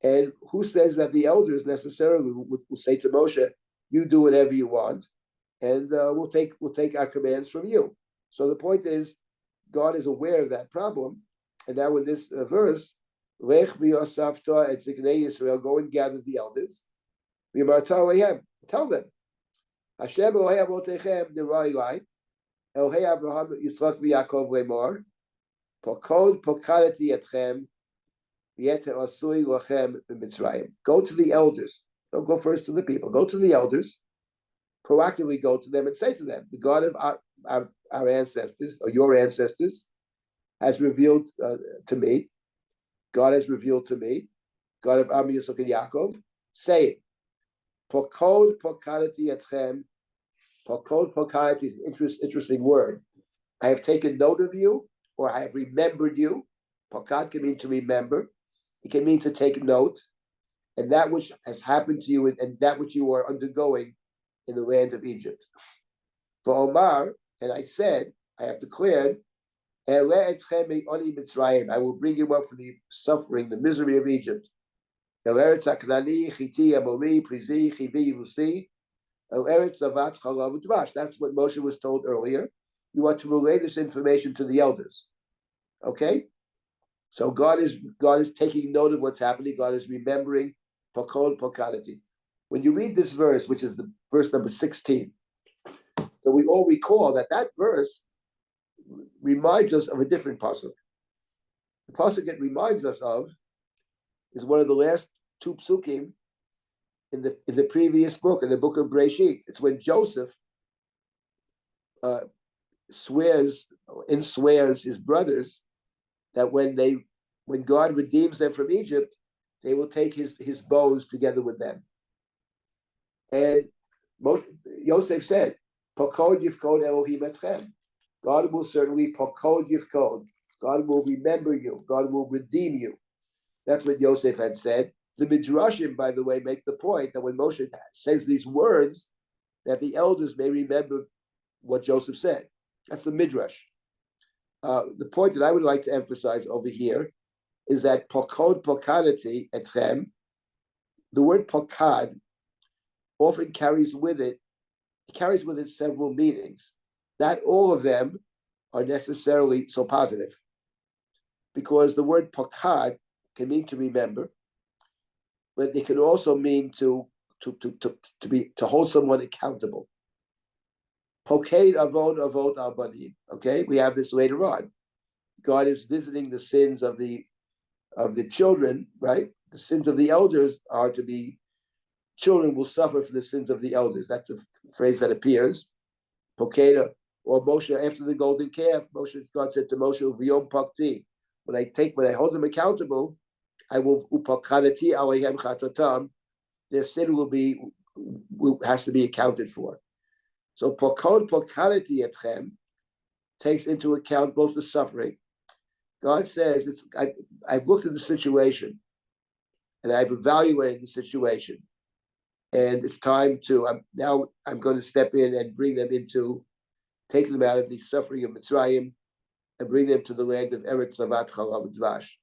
And who says that the elders necessarily will say to Moshe, you do whatever you want, and we'll take our commands from you. So the point is, God is aware of that problem. And now in this verse, Lech v'yosafta et ziknei Yisrael, go and gather the elders. Tell them, Hashem Elohei Avotechem nirah ilai, Elohei Avraham Yitzchak v'Yaakov lemor, Pokod pokadati etchem, v'yeter asui lachem b'Mitzrayim. Go to the elders. Don't go first to the people. Go to the elders. Proactively go to them and say to them, the God of our ancestors, or your ancestors, has revealed to me. God has revealed to me. God of Abraham, Yitzchak, and Yaakov, saying, Pokod pokadati etchem. Pokod pokadati is an interesting word. I have taken note of you, or I have remembered you. Pokad can mean to remember. It can mean to take note. And that which has happened to you and that which you are undergoing in the land of Egypt. For Omar, and I said, I have declared, I will bring you up from the suffering, the misery of Egypt. That's what Moshe was told earlier. You are to relay this information to the elders. Okay? So God is taking note of what's happening. God is remembering Pokod Pokadati. When you read this verse, which is the verse number 16, so we all recall that verse reminds us of a different pasuk. The pasuk it reminds us of is one of the last two psukim in the previous book, in the book of Breshit. It's when Joseph swears his brothers that when God redeems them from Egypt, they will take his bones together with them. And Yosef said, Pokod yifkod Elohim etchem. God will certainly Pokod yifkod. God will remember you. God will redeem you. That's what Yosef had said. The Midrashim, by the way, make the point that when Moshe says these words, that the elders may remember what Joseph said. That's the midrash. The point that I would like to emphasize over here is that pokod pokadati etchem, the word pokad often carries with it several meanings. Not all of them are necessarily so positive, because the word pokad can mean to remember, but it can also mean to hold someone accountable. Pokad avot al banim. Okay, we have this later on. God is visiting the sins of the children, right? The sins of the elders are to be. Children will suffer for the sins of the elders. That's a phrase that appears. Pokada, or Moshe after the golden calf. God said to Moshe, "V'yom pakti." When I hold them accountable, I will upakadati aleihem chatotam. Their sin has to be accounted for. So pokod pokadati etchem takes into account both the suffering. God says, I've looked at the situation and I've evaluated the situation, and it's time to, I'm going to step in and take them out of the suffering of Mitzrayim and bring them to the land of Eretz Lavat Chalav Dvash.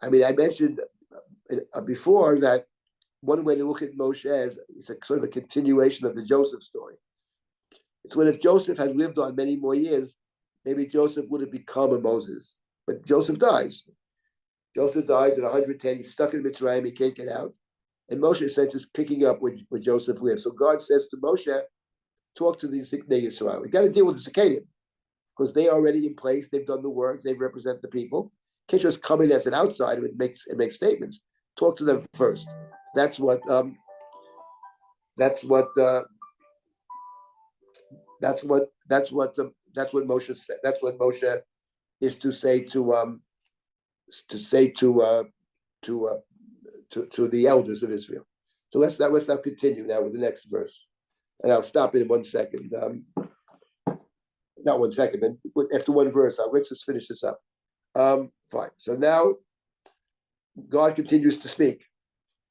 I mean, I mentioned before that one way to look at Moshe is it's a sort of a continuation of the Joseph story. It's when if Joseph had lived on many more years, maybe Joseph would have become a Moses. But Joseph dies. Joseph dies at 110. He's stuck in Mitzrayim. He can't get out. And Moshe is picking up where Joseph lives. So God says to Moshe, talk to the Ziknei Yisrael. We got to deal with the Zikanim because they are already in place. They've done the work. They represent the people. Can't just come in as an outsider and make statements. Talk to them first. That's what Moshe said. That's what Moshe is to say to the elders of Israel. So let's now continue now with the next verse, and I'll stop it in 1 second. Not 1 second. Then after one verse, let's just finish this up. Fine. So now God continues to speak.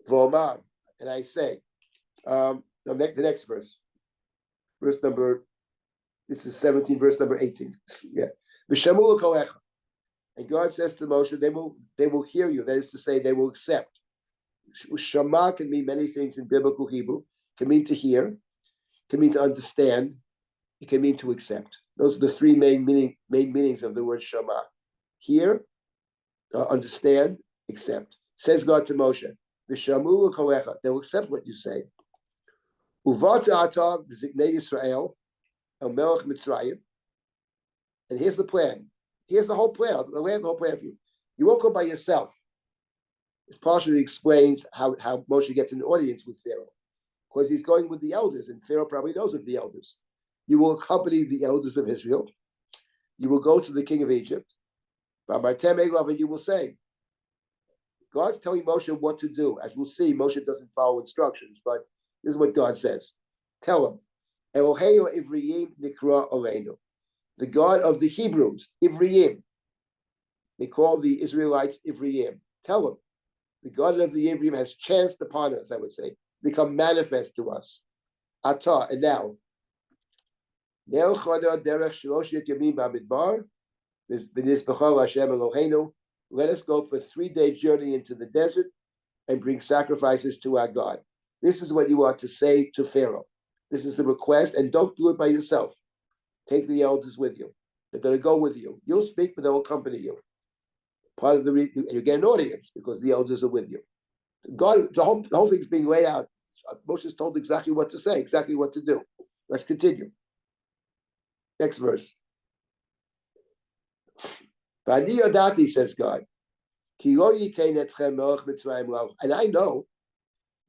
V'omar, and I say, the next verse number. This is 17, verse number 18. Yeah. V'shamu l'kolecha. And God says to Moshe, they will hear you. That is to say, they will accept. Shama can mean many things in biblical Hebrew. It can mean to hear. It can mean to understand. It can mean to accept. Those are the three main meanings of the word Shama. Hear, understand, accept. Says God to Moshe, V'shamu l'kolecha. They will accept what you say. Uvata ata v'ziknei Yisrael el melech Mitzrayim. And here's the plan. Here's the whole plan. I'll lay the whole plan for you. You won't go by yourself. This partially explains how Moshe gets an audience with Pharaoh, because he's going with the elders, and Pharaoh probably knows of the elders. You will accompany the elders of Israel. You will go to the king of Egypt, and you will say, God's telling Moshe what to do. As we'll see, Moshe doesn't follow instructions, but this is what God says. Tell him, Eloheinu Ivriyim Nikra Oleinu. The God of the Hebrews, Ivriim. They call the Israelites Ivriim. Tell them, the God of the Ivriim has chanced upon us, I would say, become manifest to us. Ata, and now. Let us go for a 3-day journey into the desert and bring sacrifices to our God. This is what you are to say to Pharaoh. This is the request, and don't do it by yourself. Take the elders with you. They're going to go with you. You'll speak, but they'll accompany you. Part of and you get an audience because the elders are with you. God, the whole thing's being laid out. Moshe's told exactly what to say, exactly what to do. Let's continue. Next verse. V'ani yodati, says God, ki lo yitein etchem melech Mitzrayim lo. And I know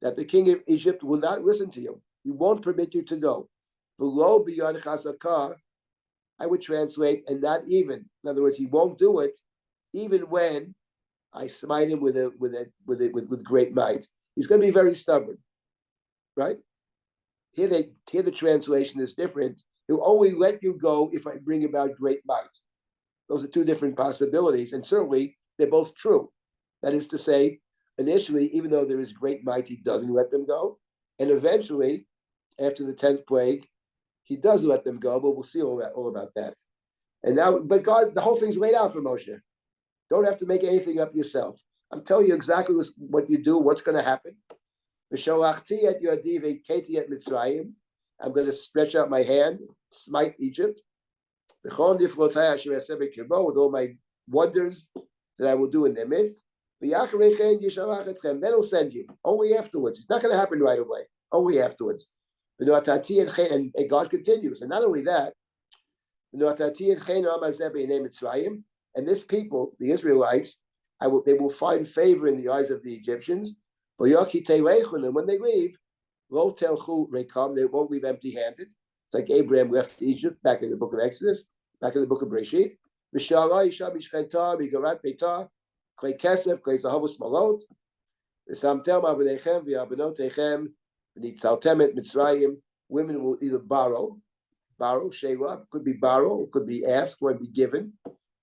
that the king of Egypt will not listen to you. He won't permit you to go. V'lo b'yad chazakah, I would translate, and not even. In other words, he won't do it, even when I smite him with great might. He's going to be very stubborn, right? Here the translation is different. He'll only let you go if I bring about great might. Those are two different possibilities, and certainly they're both true. That is to say, initially, even though there is great might, he doesn't let them go, and eventually, after the 10th plague, he does let them go, but we'll see all about that. And now, but God, the whole thing's laid out for Moshe. Don't have to make anything up yourself. I'm telling you exactly what you do, what's going to happen. I'm going to stretch out my hand, smite Egypt, with all my wonders that I will do in their midst. Then he'll send you. Only afterwards. It's not going to happen right away. Only afterwards. And God continues. And not only that, and this people, the Israelites, they will find favor in the eyes of the Egyptians. And when they leave, they won't leave empty-handed. It's like Abraham left Egypt back in the book of Exodus, back in the book of Breshit. Women will either borrow, shelah, could be borrow, could be asked, or be given.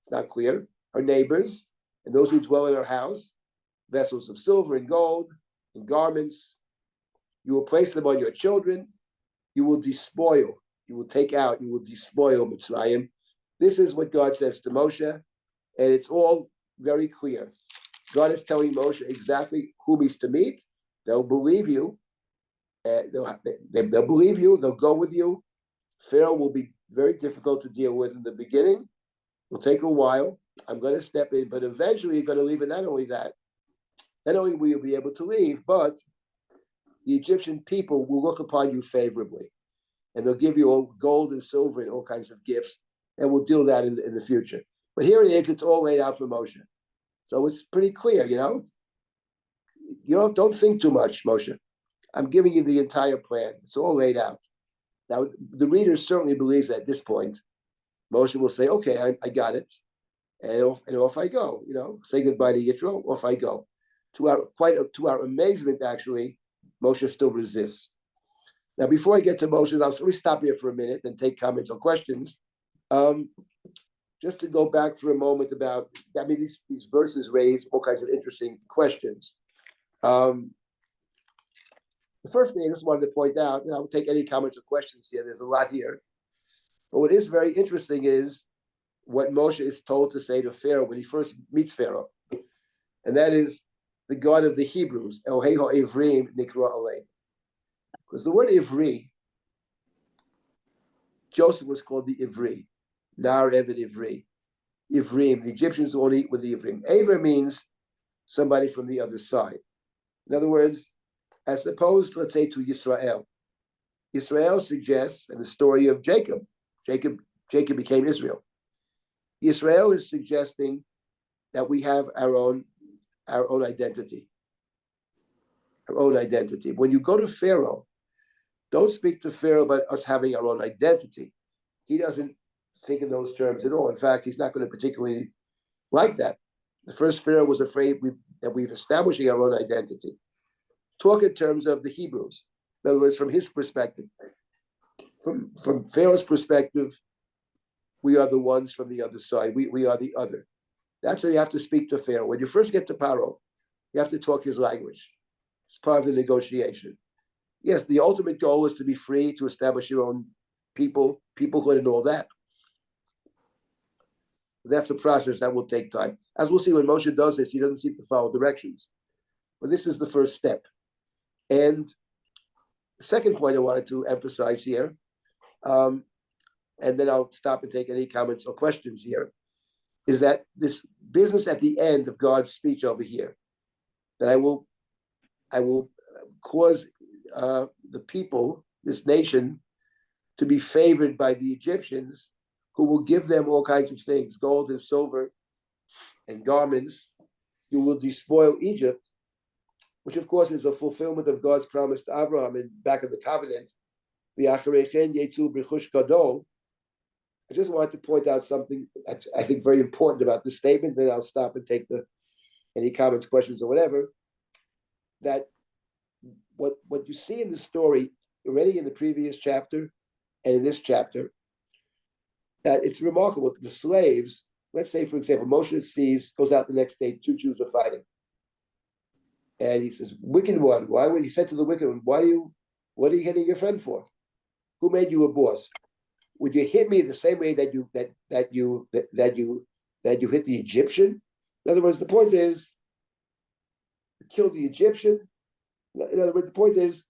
It's not clear. Her neighbors, and those who dwell in her house, vessels of silver and gold, and garments. You will place them on your children. You will despoil. You will take out. You will despoil Mitzrayim. This is what God says to Moshe, and it's all very clear. God is telling Moshe exactly whom he's to meet. They'll believe you. They'll believe you. They'll go with you. Pharaoh will be very difficult to deal with in the beginning. It'll take a while. I'm going to step in, but eventually you're going to leave. And not only that, not only will you be able to leave, but the Egyptian people will look upon you favorably, and they'll give you all gold and silver and all kinds of gifts, and we'll deal that in the future. But here it is; it's all laid out for Moshe, so it's pretty clear. You don't think too much, Moshe. I'm giving you the entire plan; it's all laid out. Now, the reader certainly believes that at this point, Moshe will say, "Okay, I got it," and off I go. Say goodbye to Yitro. Off I go. To our amazement, actually, Moshe still resists. Now, before I get to Moshe, let me stop here for a minute and take comments or questions. Just to go back for a moment about, these verses raise all kinds of interesting questions. The first thing I just wanted to point out, and I'll take any comments or questions here, there's a lot here. But what is very interesting is what Moshe is told to say to Pharaoh when he first meets Pharaoh. And that is the God of the Hebrews, Elohei ha'ivrim nikra aleim. Because the word Ivri, Joseph was called the Ivri, Nar Eved Ivri. Ivrim, the Egyptians won't eat with the Ivrim. Aver means somebody from the other side. In other words, as opposed, let's say, to Yisrael. Yisrael suggests, in the story of Jacob became Israel. Yisrael is suggesting that we have our own identity. Our own identity. When you go to Pharaoh, don't speak to Pharaoh about us having our own identity. He doesn't think in those terms at all. In fact, he's not going to particularly like that. The first Pharaoh was afraid that we've establishing our own identity. Talk in terms of the Hebrews. In other words, from his perspective. From Pharaoh's perspective, we are the ones from the other side. We are the other. That's how you have to speak to Pharaoh. When you first get to Paro, you have to talk his language. It's part of the negotiation. Yes, the ultimate goal is to be free, to establish your own peoplehood and all that. That's a process that will take time. As we'll see when Moshe does this, he doesn't seem to follow directions. But this is the first step. And the second point I wanted to emphasize here, and then I'll stop and take any comments or questions here, is that this business at the end of God's speech over here, that I will cause the people, this nation, to be favored by the Egyptians, who will give them all kinds of things, gold and silver and garments. You will despoil Egypt, which of course is a fulfillment of God's promise to Abraham in back of the covenant. I just wanted to point out something that's, I think, very important about this statement. Then I'll stop and take any comments, questions, or whatever. That what you see in the story already in the previous chapter and in this chapter, that it's remarkable. The slaves, let's say, for example, Moshe goes out the next day, 2 Jews are fighting. And he says, wicked one, why would he said to the wicked one, what are you hitting your friend for? who made you a boss? Would you hit me the same way that you hit the Egyptian? In other words, the point is, kill the Egyptian. In other words, the point is,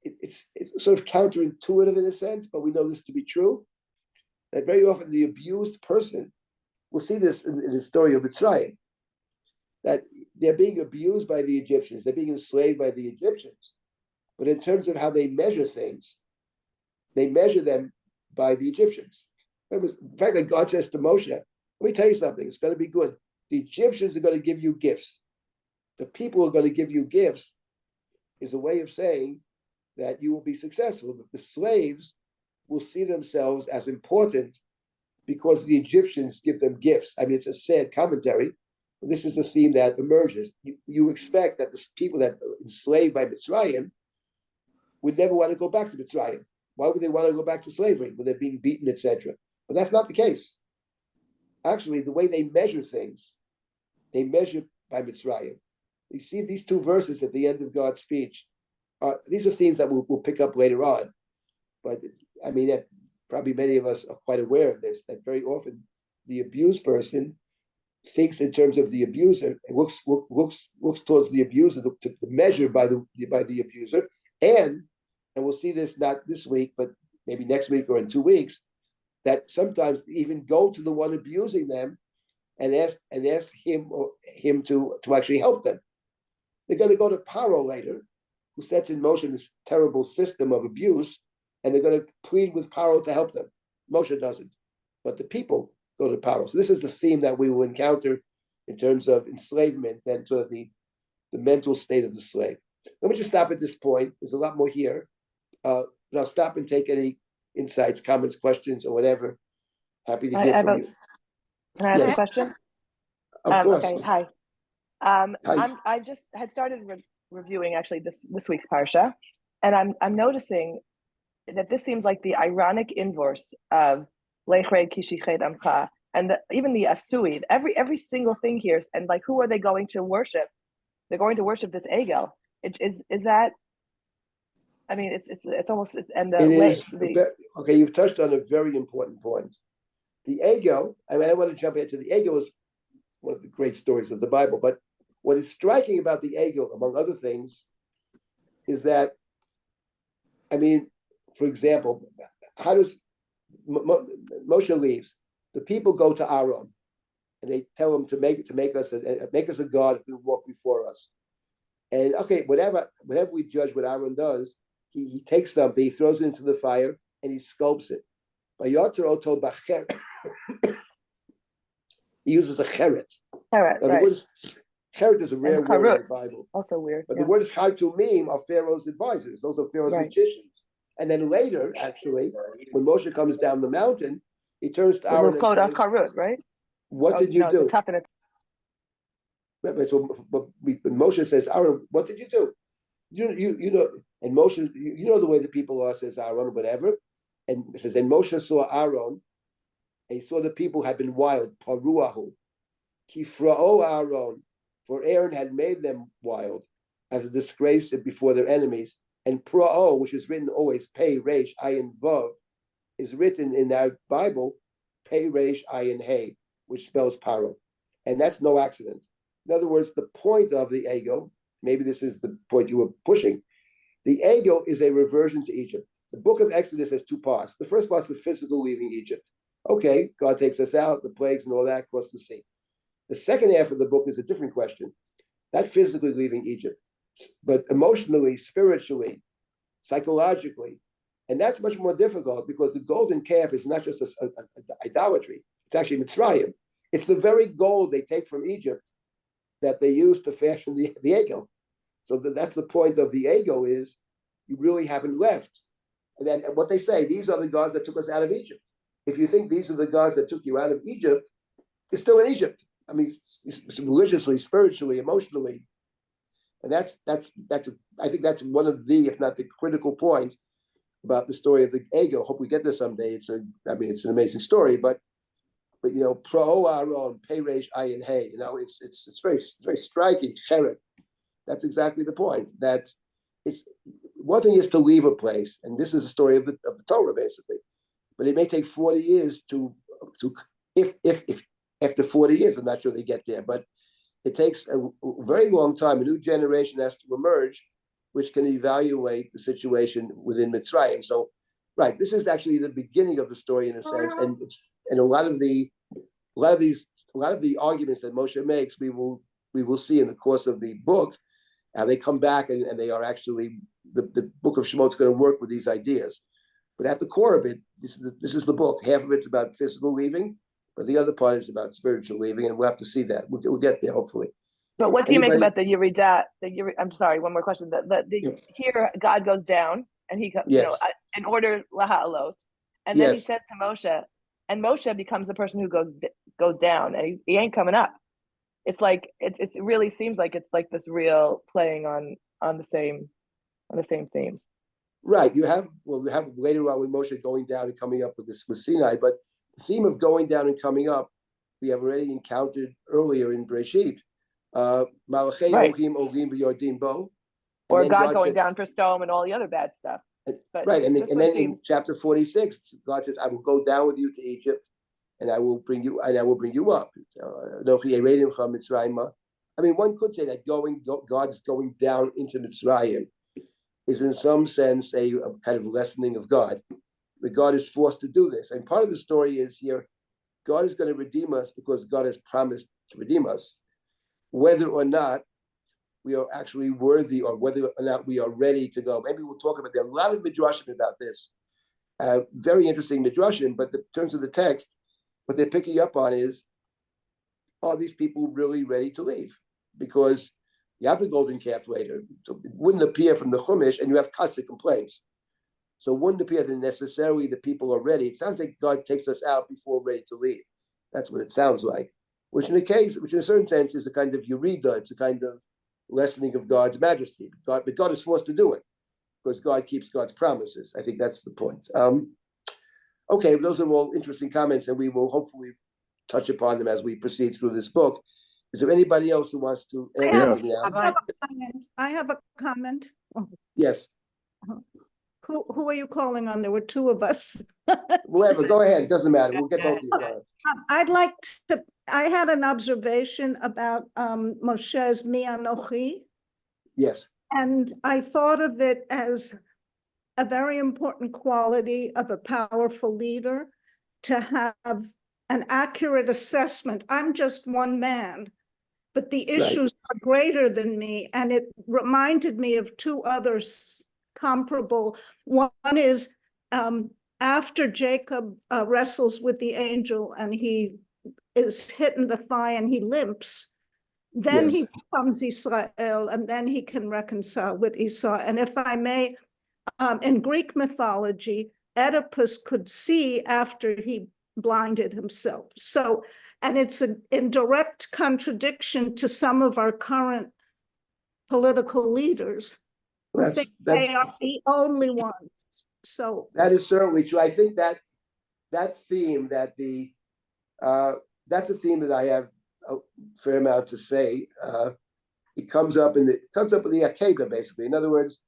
it's sort of counterintuitive in a sense, but we know this to be true. That very often the abused person, we'll see this in the story of Mitzrayim, that they're being abused by the Egyptians, they're being enslaved by the Egyptians. But in terms of how they measure things, they measure them by the Egyptians. In fact, like God says to Moshe, let me tell you something, it's going to be good. The Egyptians are going to give you gifts. The people who are going to give you gifts is a way of saying that you will be successful. The slaves will see themselves as important because the Egyptians give them gifts. I mean, it's a sad commentary. This is the theme that emerges. You expect that the people that are enslaved by Mitzrayim would never want to go back to Mitzrayim. Why would they want to go back to slavery when they're being beaten, etc.? But that's not the case. Actually, the way they measure things, they measure by Mitzrayim. You see these two verses at the end of God's speech. These are themes that we'll pick up later on. But I mean, that probably many of us are quite aware of this, that very often the abused person thinks in terms of the abuser and looks towards the abuser to measure by the abuser. And we'll see this not this week, but maybe next week or in 2 weeks, that sometimes even go to the one abusing them and ask him to actually help them. They're going to go to Paro later, who sets in motion this terrible system of abuse, and they're going to plead with Paro to help them. Moshe doesn't, but the people go to Paro. So this is the theme that we will encounter in terms of enslavement and sort of the mental state of the slave. Let me just stop at this point. There's a lot more here. But I'll stop and take any insights, comments, questions, or whatever. Happy to hear from you. Can I ask Yes. a question? Of course. Okay, hi. Hi. I just had started reviewing actually this week's parsha, and I'm noticing that this seems like the ironic inverse of Lechrei Kishichet Amcha, and even the Asui. Every single thing here, and like, who are they going to worship? They're going to worship this Egel. Is that? I mean, it's almost and okay. You've touched on a very important point. The Egel. I mean, I want to jump into the Egel is one of the great stories of the Bible. But what is striking about the Egel, among other things, is that, I mean, for example, how does Moshe leaves? The people go to Aaron, and they tell him to make us a god who will walk before us. And okay, whenever we judge what Aaron does, he takes something, he throws it into the fire, and he sculpts it. He uses a cheret. Cheret, now, right. Cheret is a rare word in the Bible. Also weird. But the word chatumim are Pharaoh's advisors. Those are Pharaoh's magicians. And then later, actually, when Moshe comes down the mountain, he turns to Aaron and says, Karut, right? "What did you do?" But Moshe says, "Aaron, what did you do?" You know, and Moshe, you know the way the people are, says Aaron, or whatever. And it says, then Moshe saw Aaron, and he saw the people had been wild. Paruahu, kifrao Aaron, for Aaron had made them wild, as a disgrace before their enemies. And pra'o, which is written always pei reish ayin vav, is written in our Bible pei reish ayin hey, which spells paro, and that's no accident. In other words, the point of the ego, maybe this is the point you were pushing, the ego is a reversion to Egypt. The book of Exodus has two parts. The first part is the physical leaving Egypt. Okay, God takes us out, the plagues and all that, across the sea. The second half of the book is a different question. Not physically leaving Egypt, but emotionally, spiritually, psychologically. And that's much more difficult because the golden calf is not just a idolatry. It's actually Mitzrayim. It's the very gold they take from Egypt that they use to fashion the ego. So that's the point of the ego, is you really haven't left. And then what they say, these are the gods that took us out of Egypt. If you think these are the gods that took you out of Egypt, it's still in Egypt. I mean, it's religiously, spiritually, emotionally. And I think that's one of the, if not the critical point about the story of the ego. Hope we get there someday. It's an amazing story, but you know, pro Aaron, pei reish ayin hey, you know, it's very striking. Cheret. That's exactly the point. That it's one thing is to leave a place, and this is the story of the Torah, basically. But it may take 40 years to if after 40 years, I'm not sure they get there, but it takes a very long time. A new generation has to emerge, which can evaluate the situation within Mitzrayim. So, right, this is actually the beginning of the story in a sense, and a lot of the arguments that Moshe makes, we will see in the course of the book, how they come back and they are actually the book of Shemot is going to work with these ideas. But at the core of it, this is the book. Half of it's about physical leaving, but the other part is about spiritual leaving, and we'll have to see that. We'll get there hopefully. But what do you make about the Yeridah? I'm sorry, one more question. Here God goes down, and he comes, in order laha'alot, and then he says to Moshe, and Moshe becomes the person who goes down, and he ain't coming up. It's like it really seems like it's like this real playing on the same theme. Right. We have later on with Moshe going down and coming up with Sinai, but the theme of going down and coming up, we have already encountered earlier in Breshit. Malachei Elohim Olim v'Yordim Bo. Or God going down for Sodom and all the other bad stuff. But right. And then in chapter 46, God says, I will go down with you to Egypt, and I will bring you up. I mean, one could say that God is going down into Mitzrayim is in some sense a kind of lessening of God. But God is forced to do this. And part of the story is here, God is going to redeem us because God has promised to redeem us. Whether or not we are actually worthy or whether or not we are ready to go. Maybe we'll talk about, there are a lot of midrashim about this. Very interesting midrashim, but in terms of the text, what they're picking up on is, are these people really ready to leave? Because you have the golden calf later. So it wouldn't appear from the Chumash, and you have constant complaints. So it wouldn't appear that necessarily the people are ready. It sounds like God takes us out before we're ready to leave. That's what it sounds like. Which in a certain sense is a kind of Yerida. It's a kind of lessening of God's majesty. But God is forced to do it because God keeps God's promises. I think that's the point. Okay, those are all interesting comments, and we will hopefully touch upon them as we proceed through this book. Is there anybody else who wants to add something now? I have a comment. Yes. Who are you calling on? There were two of us. Whoever, go ahead. It doesn't matter. We'll get both of you. I had an observation about Moshe's Mi Anochi. Yes. And I thought of it as a very important quality of a powerful leader to have an accurate assessment. I'm just one man, but the issues are greater than me. And it reminded me of two others comparable. One is after Jacob wrestles with the angel and he is hit in the thigh and he limps, then he becomes Israel, and then he can reconcile with Esau. And if I may, in Greek mythology, Oedipus could see after he blinded himself. So, and it's in direct contradiction to some of our current political leaders who think they are the only ones. So that is certainly true. I think that theme, that's a theme that I have a fair amount to say. It comes up in the Akedah, basically. In other words,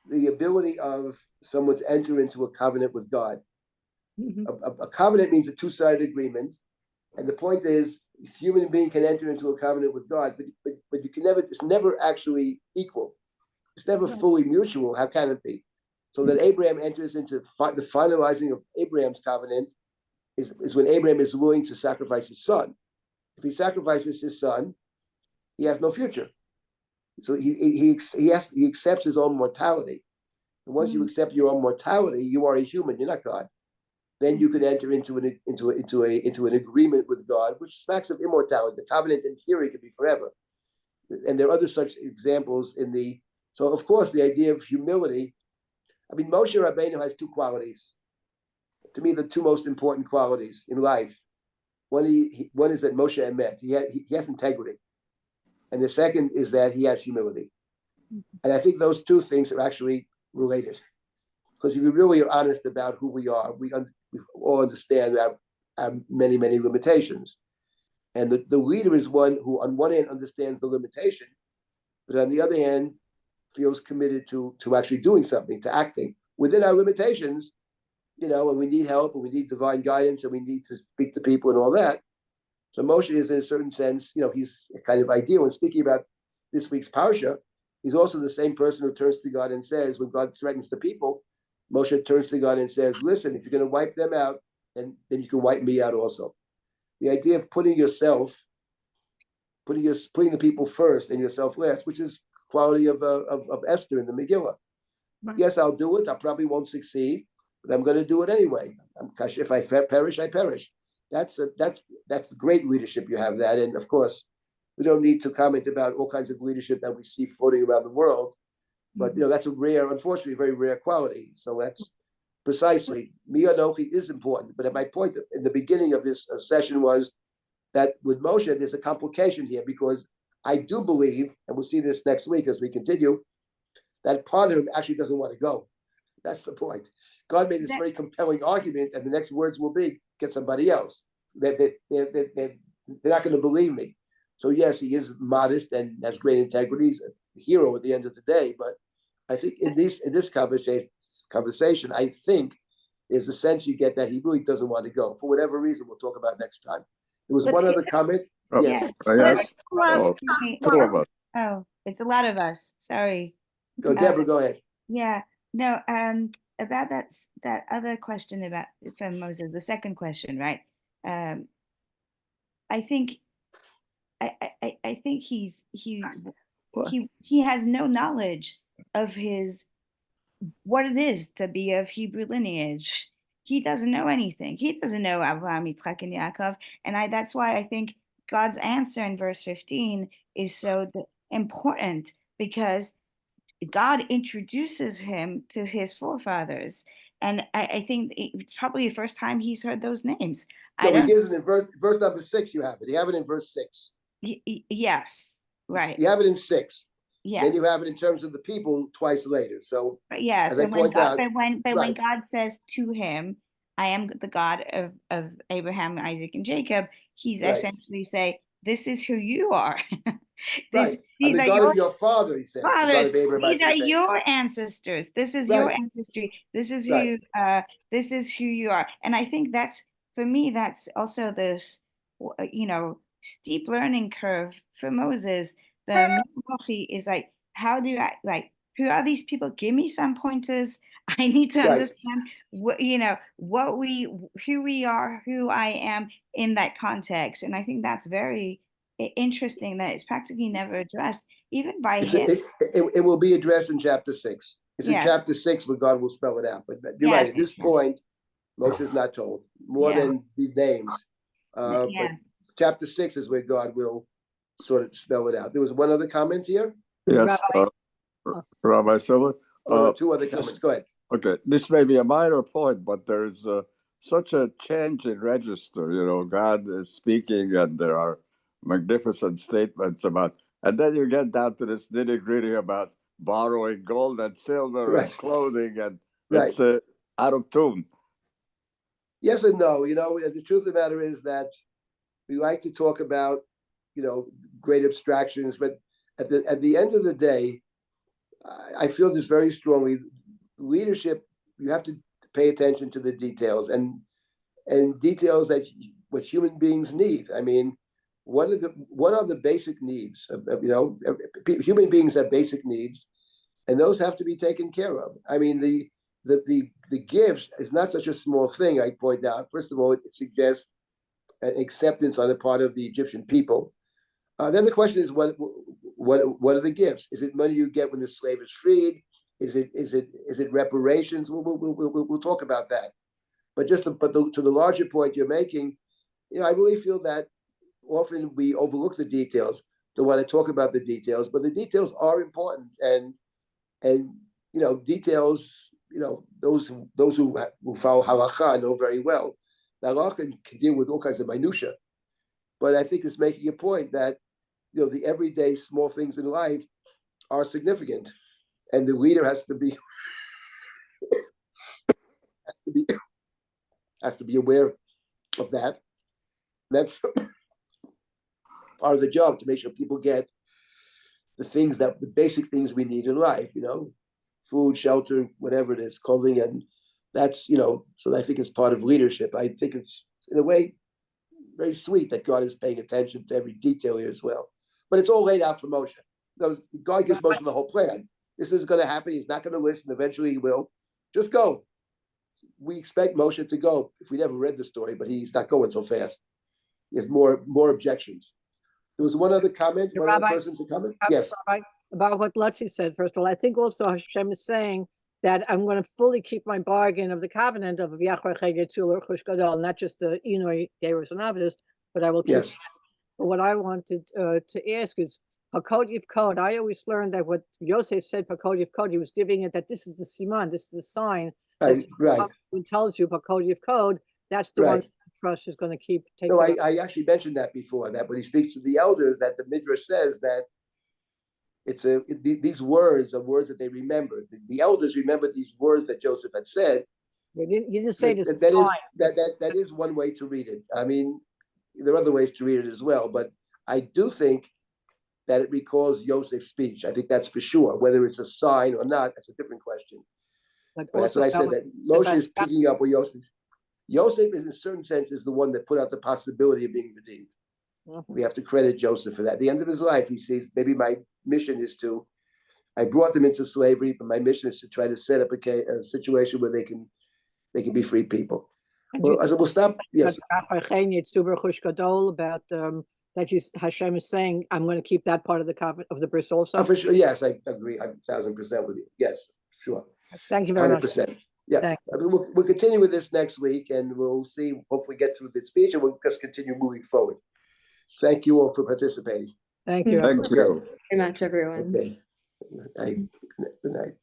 the ability of someone to enter into a covenant with God. Mm-hmm. A covenant means a two-sided agreement, and the point is, a human being can enter into a covenant with God, but you can never. It's never actually equal. It's never fully mutual. How can it be? So that Abraham enters into the finalizing of Abraham's covenant is when Abraham is willing to sacrifice his son. If he sacrifices his son, he has no future. So he accepts his own mortality. And once you accept your own mortality, you are a human. You're not God. Then you could enter into an agreement with God, which smacks of immortality. The covenant, in theory, could be forever. And there are other such examples So, of course, the idea of humility. I mean, Moshe Rabbeinu has two qualities. To me, the two most important qualities in life. One is that Moshe Emet. He has integrity. And the second is that he has humility. And I think those two things are actually related. Because if we really are honest about who we are, we all understand our many, many limitations. And the leader is one who, on one hand, understands the limitation, but on the other hand, feels committed to actually doing something, to acting within our limitations, and we need help and we need divine guidance and we need to speak to people and all that. So Moshe is, in a certain sense, he's kind of ideal. And speaking about this week's parsha, he's also the same person who turns to God and says, when God threatens the people, Moshe turns to God and says, listen, if you're going to wipe them out, then you can wipe me out also. The idea of putting the people first and yourself last, which is quality of Esther in the Megillah. Right. Yes, I'll do it. I probably won't succeed, but I'm going to do it anyway. If I perish, I perish. That's great leadership. You have that, and of course, we don't need to comment about all kinds of leadership that we see floating around the world. But that's a rare, unfortunately, very rare quality. So that's precisely Miyanochi is important. But my point in the beginning of this session was that with Moshe, there's a complication here because I do believe, and we'll see this next week as we continue, that part of him actually doesn't want to go. That's the point. God made this very compelling argument, and the next words will be, get somebody else. They're not going to believe me. So yes, he is modest and has great integrity. He's a hero at the end of the day. But I think in this conversation, I think there's a sense you get that he really doesn't want to go for whatever reason. We'll talk about next time. There was one other comment. Yes. Yes. Last Two of us. Oh, it's a lot of us. Sorry. Go, Deborah. Go ahead. Yeah. No. About that other question from Moses, the second question, right? I think he has no knowledge of what it is to be of Hebrew lineage. He doesn't know anything. He doesn't know Abraham, Yitzchak, and Yaakov, and that's why I think God's answer in verse 15 is so important, because God introduces him to his forefathers. And I think it's probably the first time he's heard those names. No, he gives it in verse number 6. You have it. You have it in verse 6. Yes, right. You have it in 6. Yes. Then you have it in terms of the people twice later. So yes, as I point out, when God says to him, "I am the God of Abraham, Isaac, and Jacob," he's essentially saying, "This is who you are." I'm the God of your father, he says. Fathers, these are your ancestors. This is your ancestry. This is who you are. And I think for me, that's also this, steep learning curve for Moses. The Miyanochi is like, how do I, who are these people? Give me some pointers. I need to understand who we are, who I am in that context. And I think that's very interesting that it's practically never addressed, even by him. It will be addressed in chapter 6. It's in chapter 6 where God will spell it out. But you're right. At this point, Moshe is not told more than the names. But chapter 6 is where God will sort of spell it out. There was one other comment here. Yes, Rabbi Silber. No, 2 other comments. Go ahead. Okay, this may be a minor point, but there's such a change in register. God is speaking, and there are magnificent statements about, and then you get down to this nitty-gritty about borrowing gold and silver and clothing, and it's out of tune. Yes and no. The truth of the matter is that we like to talk about great abstractions, but at the end of the day, I feel this very strongly. Leadership, you have to pay attention to the details and details that what human beings need. I mean, what are the basic needs? Human beings have basic needs, and those have to be taken care of. I mean, the gifts is not such a small thing. I point out. First of all, it suggests an acceptance on the part of the Egyptian people. Then the question is, what are the gifts? Is it money you get when the slave is freed? Is it reparations? We'll talk about that. But to the larger point you're making, I really feel that often we overlook the details. Don't want to talk about the details, but the details are important. And details. Those who follow halacha know very well. That halacha can deal with all kinds of minutia. But I think it's making a point that the everyday small things in life are significant, and the leader has to be aware of that. That's part of the job, to make sure people get the basic things we need in life, food, shelter, whatever it is, clothing, and that's, so I think it's part of leadership. I think it's, in a way, very sweet that God is paying attention to every detail here as well. But it's all laid out for Moshe. God gives Moshe the whole plan. This is going to happen. He's not going to listen. Eventually he will. Just go. We expect Moshe to go, if we never read the story, but he's not going so fast. He has more objections. There was one other comment, one other person to comment? Yes. Rabbi, about what Lutzi said, first of all, I think also Hashem is saying that I'm going to fully keep my bargain of the covenant of not just the Inoi Geros and Avedis, but I will keep. Yes. But what I wanted to ask is, Pakod Yivkod, I always learned that what Yosef said, Pakod Yivkod, he was giving it that this is the siman, this is the sign. Right. Who tells you Pakod Yivkod, that's the one trust is going to keep taking. No, I actually mentioned that before, that when he speaks to the elders, that the Midrash says that these words are words that they remember. The elders remembered these words that Joseph had said. You didn't say this. That is one way to read it. I mean, there are other ways to read it as well, but I do think that it recalls Joseph's speech. I think that's for sure. Whether it's a sign or not, that's a different question. But that's what I said, that Moshe is picking up where Joseph, in a certain sense, is the one that put out the possibility of being redeemed. We have to credit Joseph for that. At the end of his life, he says, maybe my mission is I brought them into slavery, but my mission is to try to set up a situation where they can be free people. Well, we'll stop. Yes. About that Hashem is saying, I'm going to keep that part of the covenant of the bris also. For sure. Yes, I agree 1,000% with you. Yes, sure. Thank you very 100%. Much. Yeah, I mean, we'll continue with this next week, and we'll see. Hopefully, get through this speech, and we'll just continue moving forward. Thank you all for participating. Thank you. Thank you. Very much, everyone. Okay. Good night.